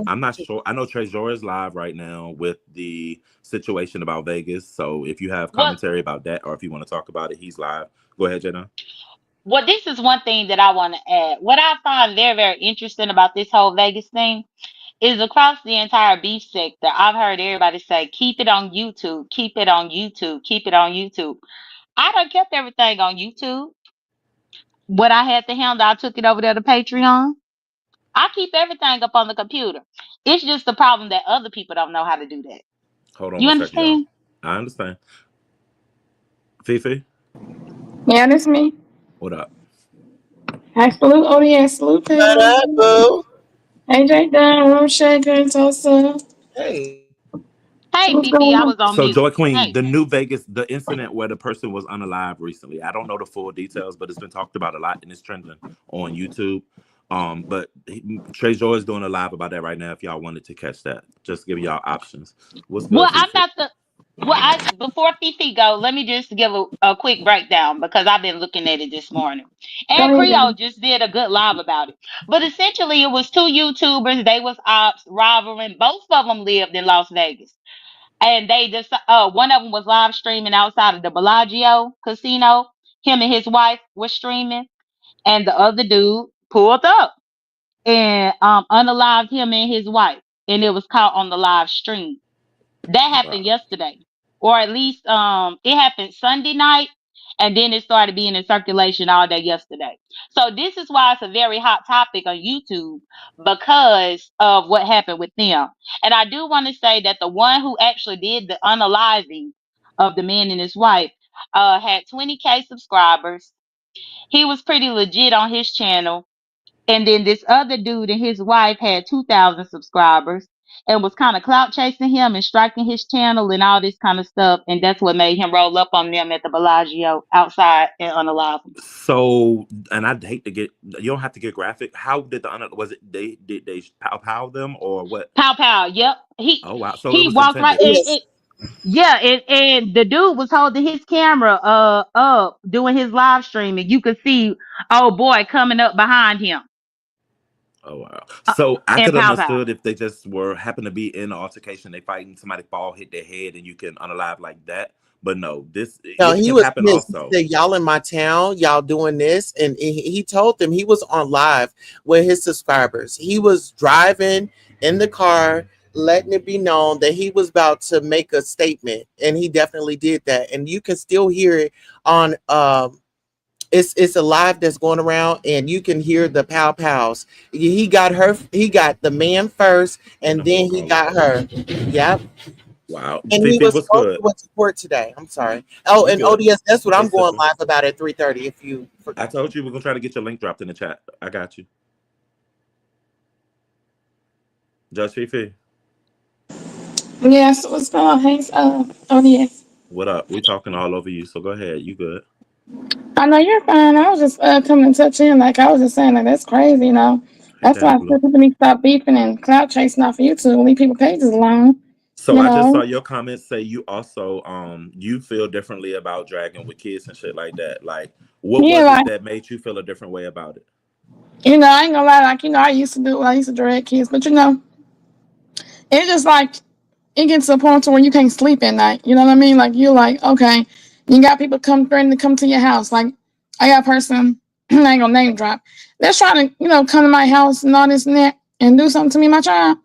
Speaker 2: I'm not sure. I know Trezor is live right now with the situation about Vegas. So if you have
Speaker 3: What
Speaker 2: commentary about that or if you want to talk about it, he's live. Go ahead, Jenna.
Speaker 3: Well, this is one thing that I want to add. What I find very, very interesting about this whole Vegas thing is across the entire beef sector, I've heard everybody say, keep it on YouTube, keep it on YouTube, keep it on YouTube. I done kept everything on YouTube. What I had to handle, I took it over there to Patreon. I keep everything up on the computer. It's just the problem that other people don't know how to do that.
Speaker 2: Hold on
Speaker 3: You
Speaker 2: one second, y'all.
Speaker 3: understand?
Speaker 2: I understand. Fifi,
Speaker 6: Yeah, that's me.
Speaker 2: what up?
Speaker 6: Hi, salute O.D.S. Salute
Speaker 4: Shut
Speaker 6: panel.
Speaker 4: up, boo.
Speaker 6: AJ Dunn, Room Shaker, Tulsa.
Speaker 4: Hey,
Speaker 6: So
Speaker 3: Hey,
Speaker 6: what's
Speaker 3: Fifi,
Speaker 6: going
Speaker 3: I
Speaker 6: on?
Speaker 3: was on
Speaker 2: So
Speaker 3: mute.
Speaker 2: Joy Queen,
Speaker 3: Hey.
Speaker 2: the new Vegas, the incident where the person was unalive recently. I don't know the full details, but it's been talked about a lot and it's trending on YouTube. Trey Joy is doing a live about that right now. If y'all wanted to catch that, just give y'all options. What's
Speaker 3: Well,
Speaker 2: good,
Speaker 3: I'm
Speaker 2: Fifi?
Speaker 3: not the. Well, I before Fifi go, let me just give a quick breakdown because I've been looking at it this morning.
Speaker 6: Go
Speaker 3: And
Speaker 6: ahead,
Speaker 3: Creole
Speaker 6: baby.
Speaker 3: just did a good live about it. But essentially, it was two YouTubers. They was ops rivaling. Both of them lived in Las Vegas, and they just one of them was live streaming outside of the Bellagio casino. Him and his wife were streaming, and the other dude pulled up and unalived him and his wife, and it was caught on the live stream. That happened
Speaker 2: Wow.
Speaker 3: yesterday, or at least it happened Sunday night, and then it started being in circulation all day yesterday. So this is why it's a very hot topic on YouTube because of what happened with them. And I do want to say that the one who actually did the unaliving of the man and his wife had 20K subscribers. He was pretty legit on his channel, and then this other dude and his wife had 2,000 subscribers and was kind of clout chasing him and striking his channel and all this kind of stuff. And that's what made him roll up on them at the Bellagio outside and unalive them.
Speaker 2: So, and I'd hate to get you don't have to get graphic. How did was it they did they pow them or what?
Speaker 3: Pow pow. Yep. He
Speaker 2: Oh wow. So it
Speaker 3: he
Speaker 2: was
Speaker 3: walked right
Speaker 2: intended.
Speaker 3: it,
Speaker 4: goodness.
Speaker 3: it yeah, and the dude was holding his camera up doing his live stream and you could see oh boy coming up behind him.
Speaker 2: Oh wow!
Speaker 3: Uh,
Speaker 2: So I
Speaker 3: and
Speaker 2: could
Speaker 3: pow pow.
Speaker 2: understood if they just were happen to be in an altercation, they fighting, somebody fall, hit their head, and you can unalive like that. But no, this
Speaker 4: No,
Speaker 2: it
Speaker 4: he
Speaker 2: can
Speaker 4: was
Speaker 2: happen
Speaker 4: pissed. He
Speaker 2: also.
Speaker 4: said, "Y'all in my town, y'all doing this," and he told them he was on live with his subscribers. He was driving in the car, letting it be known that he was about to make a statement, and he definitely did that. And you can still hear it on it's a live that's going around, and you can hear the pow pows. He got her. He got the man first,
Speaker 2: And
Speaker 4: and
Speaker 2: the whole
Speaker 4: then he
Speaker 2: caller.
Speaker 4: got her. Yep.
Speaker 2: Wow,
Speaker 4: And he
Speaker 2: Fifi,
Speaker 4: was
Speaker 2: what's
Speaker 4: supposed to
Speaker 2: good?
Speaker 4: went to court today. I'm sorry. Oh,
Speaker 2: You
Speaker 4: and
Speaker 2: good?
Speaker 4: ODS, that's what
Speaker 2: Hey,
Speaker 4: I'm going
Speaker 2: sipping.
Speaker 4: live about at 3:30. If you
Speaker 2: I
Speaker 4: forgot.
Speaker 2: told you we're gonna try to get your link dropped in the chat. I got you, Judge Fifi.
Speaker 6: Yes, what's going on? Hey, O.D.S.
Speaker 2: What up? We talking all over you, so go ahead. You good?
Speaker 6: I know you're fine. I was just coming to touch in. Like, I was just saying, like, that's crazy, you know?
Speaker 2: Ain't
Speaker 6: That's
Speaker 2: that
Speaker 6: why
Speaker 2: a
Speaker 6: I
Speaker 2: blue?
Speaker 6: said people need to stop beefing and clout chasing off of YouTube. Leave people pages alone,
Speaker 2: So
Speaker 6: you
Speaker 2: I just saw
Speaker 6: know?
Speaker 2: your comments say you also you feel differently about dragging with kids and shit like that. Like, what
Speaker 6: Yeah,
Speaker 2: was it
Speaker 6: like,
Speaker 2: that made you feel a different way about it?
Speaker 6: I ain't gonna lie. Like, I used to do, I used to drag kids, but, it's just like, it gets to a point to where you can't sleep at night. You know what I mean? Like you're like, okay, you got people come threatening to come to your house. Like I got a person, I ain't gonna name drop. They're trying to, come to my house and all this and that and do something to me, my child.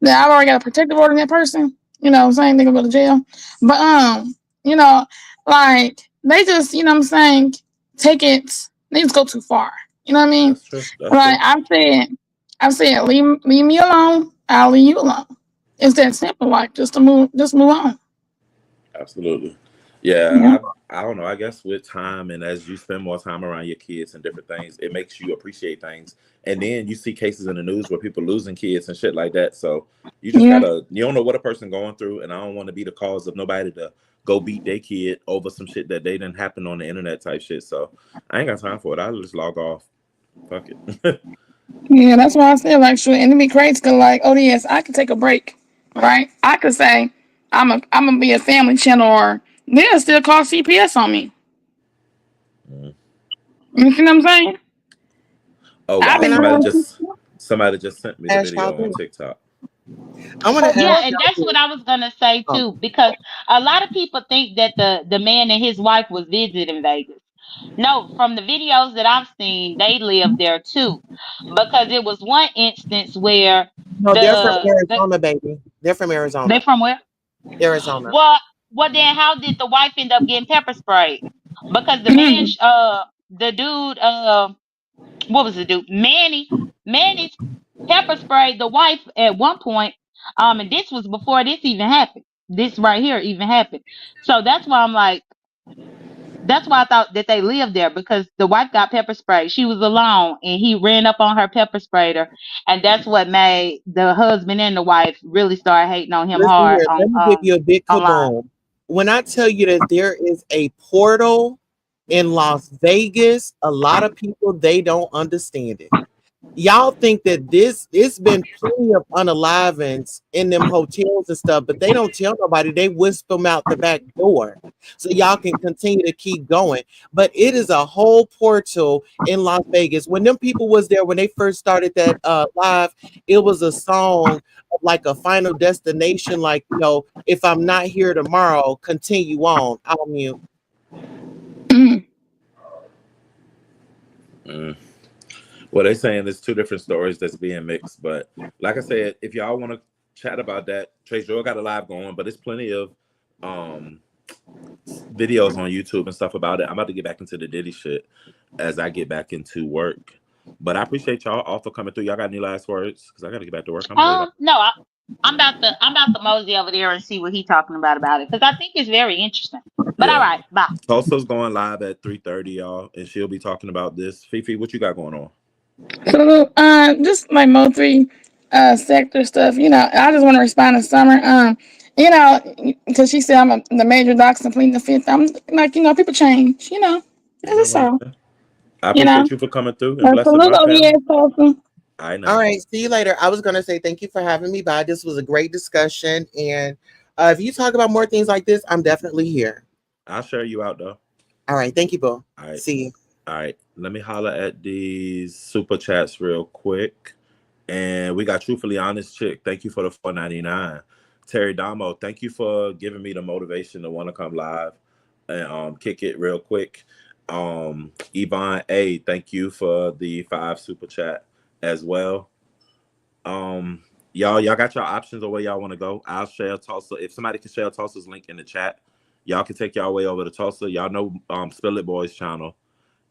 Speaker 6: then I've already got a protective order in that person. Same thing, go to jail. But you know, like they just, what I'm saying, take it. They just go too far. You know what I mean?
Speaker 2: That's true. That's
Speaker 6: Like
Speaker 2: true.
Speaker 6: I've said, leave me alone. I'll leave you alone. It's that simple. Like just move on.
Speaker 2: Absolutely.
Speaker 6: Yeah.
Speaker 2: Yeah, I don't know. I guess with time and as you spend more time around your kids and different things, it makes you appreciate things. And then you see cases in the news where people losing kids and shit like that. So you just
Speaker 6: Yeah.
Speaker 2: gotta you don't know what a person going through, and I don't want to be the cause of nobody to go beat their kid over some shit that they didn't happen on the internet type shit. So I ain't got time for it. I'll just log off. Fuck it.
Speaker 6: Yeah, that's why I said like sure, and it'd be crazy because like O.D.S, I could take a break, right? I could say I'm gonna be a family channel, or they'll still call CPS on me.
Speaker 2: Mm.
Speaker 6: You see what I'm saying?
Speaker 2: Oh
Speaker 6: I've
Speaker 2: wow,
Speaker 4: Can
Speaker 6: been
Speaker 4: I
Speaker 6: going.
Speaker 2: somebody just sent me the
Speaker 4: ask y'all
Speaker 2: video on
Speaker 4: this?
Speaker 2: TikTok.
Speaker 4: I want to ask
Speaker 3: Yeah, and
Speaker 4: y'all
Speaker 3: that's
Speaker 4: this.
Speaker 3: what I was gonna say
Speaker 4: Oh,
Speaker 3: too, because a lot of people think that the man and his wife was visiting Vegas. No, from the videos that I've seen, they live there too, because it was one instance where
Speaker 4: no, they're from Arizona, baby. They're from
Speaker 3: they
Speaker 4: Arizona.
Speaker 3: from where?
Speaker 4: Arizona.
Speaker 3: Well, then how did the wife end up getting pepper sprayed? Because
Speaker 6: Mm,
Speaker 3: the dude, what was the dude? Manny's pepper sprayed the wife at one point. And this was before this even happened. This right here even happened. So that's why I'm like, that's why I thought that they lived there, because the wife got pepper sprayed. She was alone and he ran up on her, pepper sprayed her. And that's what made the husband and the wife really start hating on him
Speaker 4: Listen
Speaker 3: hard
Speaker 4: here.
Speaker 3: on
Speaker 4: Let me give you a big
Speaker 3: online.
Speaker 4: kaboom. When I tell you that there is a portal in Las Vegas, a lot of people they don't understand it. Y'all think that it's been plenty of unalivings in them hotels and stuff, but they don't tell nobody. They whisper them out the back door so y'all can continue to keep going. But it is a whole portal in Las Vegas. When them people was there when they first started that live, it was a song of like a final destination, like if I'm not here tomorrow, continue on. I'll mute.
Speaker 6: mm,
Speaker 2: Mm. Well, they're saying there's two different stories that's being mixed. But like I said, if y'all want to chat about that, Trace Joel got a live going, but there's plenty of um videos on YouTube and stuff about it. I'm about to get back into the Diddy shit as I get back into work. But I appreciate y'all all for coming through. Y'all got any last words? Because I got to get back to work. I'm late.
Speaker 3: No, I'm about to mosey over there and see what he talking about it, because I think it's very interesting. But all
Speaker 2: Yeah.
Speaker 3: right, bye.
Speaker 2: Tulsa's going live at 3:30, y'all, and she'll be talking about this. Fifi, what you got going on?
Speaker 6: so just like Mo3 sector stuff. I just want to respond to Summer. Because she said the major docs completing the fifth. I'm like, people change.
Speaker 2: Ain't
Speaker 6: That's
Speaker 2: nothing
Speaker 6: just
Speaker 2: wrong
Speaker 6: so.
Speaker 2: with that. I
Speaker 6: You know.
Speaker 2: appreciate you for coming through and blessing
Speaker 6: Salute
Speaker 2: my
Speaker 6: ODS
Speaker 2: family.
Speaker 6: person.
Speaker 2: I
Speaker 4: All
Speaker 2: know.
Speaker 4: right. See you later. I was going to say thank you for having me by. This was a great discussion. And if you talk about more things like this, I'm definitely here.
Speaker 2: I'll share you out, though.
Speaker 4: All right. Thank you, Boo.
Speaker 2: All right.
Speaker 4: See you.
Speaker 2: All right. Let me holler at these super chats real quick. And we got Truthfully Honest Chick. Thank you for the 4.99. Terry Damo, thank you for giving me the motivation to want to come live and kick it real quick. Yvonne A, thank you for the 5 super chat as well. Um, y'all got your options of where y'all want to go. I'll share Tulsa. If somebody can share Tulsa's link in the chat, y'all can take y'all way over to Tulsa. Y'all know Spill It Boys channel.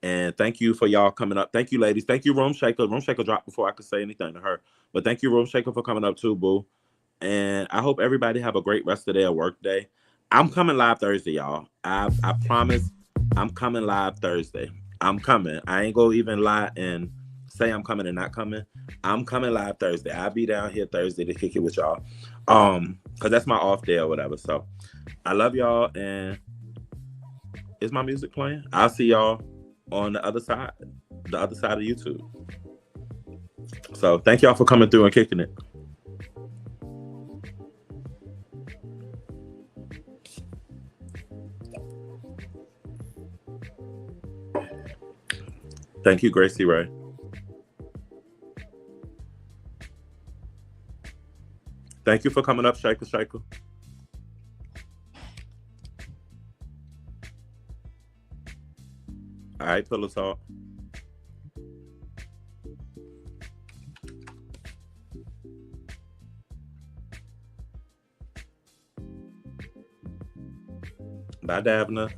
Speaker 2: And thank you for y'all coming up. Thank you, ladies. Thank you, Room Shaker. Room Shaker dropped before I could say anything to her. But thank you, Room Shaker, for coming up too, boo. And I hope everybody have a great rest of their work day. I'm coming live Thursday, y'all. I promise I'm coming live Thursday. I'm coming. I ain't gonna even lie and say I'm coming and not coming. I'm coming live Thursday. I'll be down here Thursday to kick it with y'all. Because that's my off day or whatever. So I love y'all, and is my music playing? I'll see y'all on the other side of YouTube. So thank y'all for coming through and kicking it. Thank you, Gracie Ray. Thank you for coming up, Shaker Shaker. All right, Pillow Talk. Bye, Davna.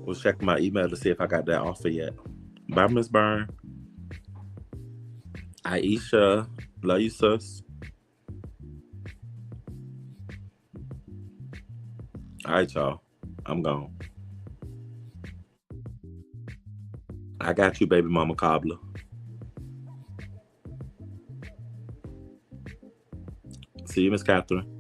Speaker 2: Was checking my email to see if I got that offer yet. Bye, Miss Byrne. Aisha. Love you, sis. All right, y'all. I'm gone. I got you, baby mama cobbler. See you, Miss Catherine.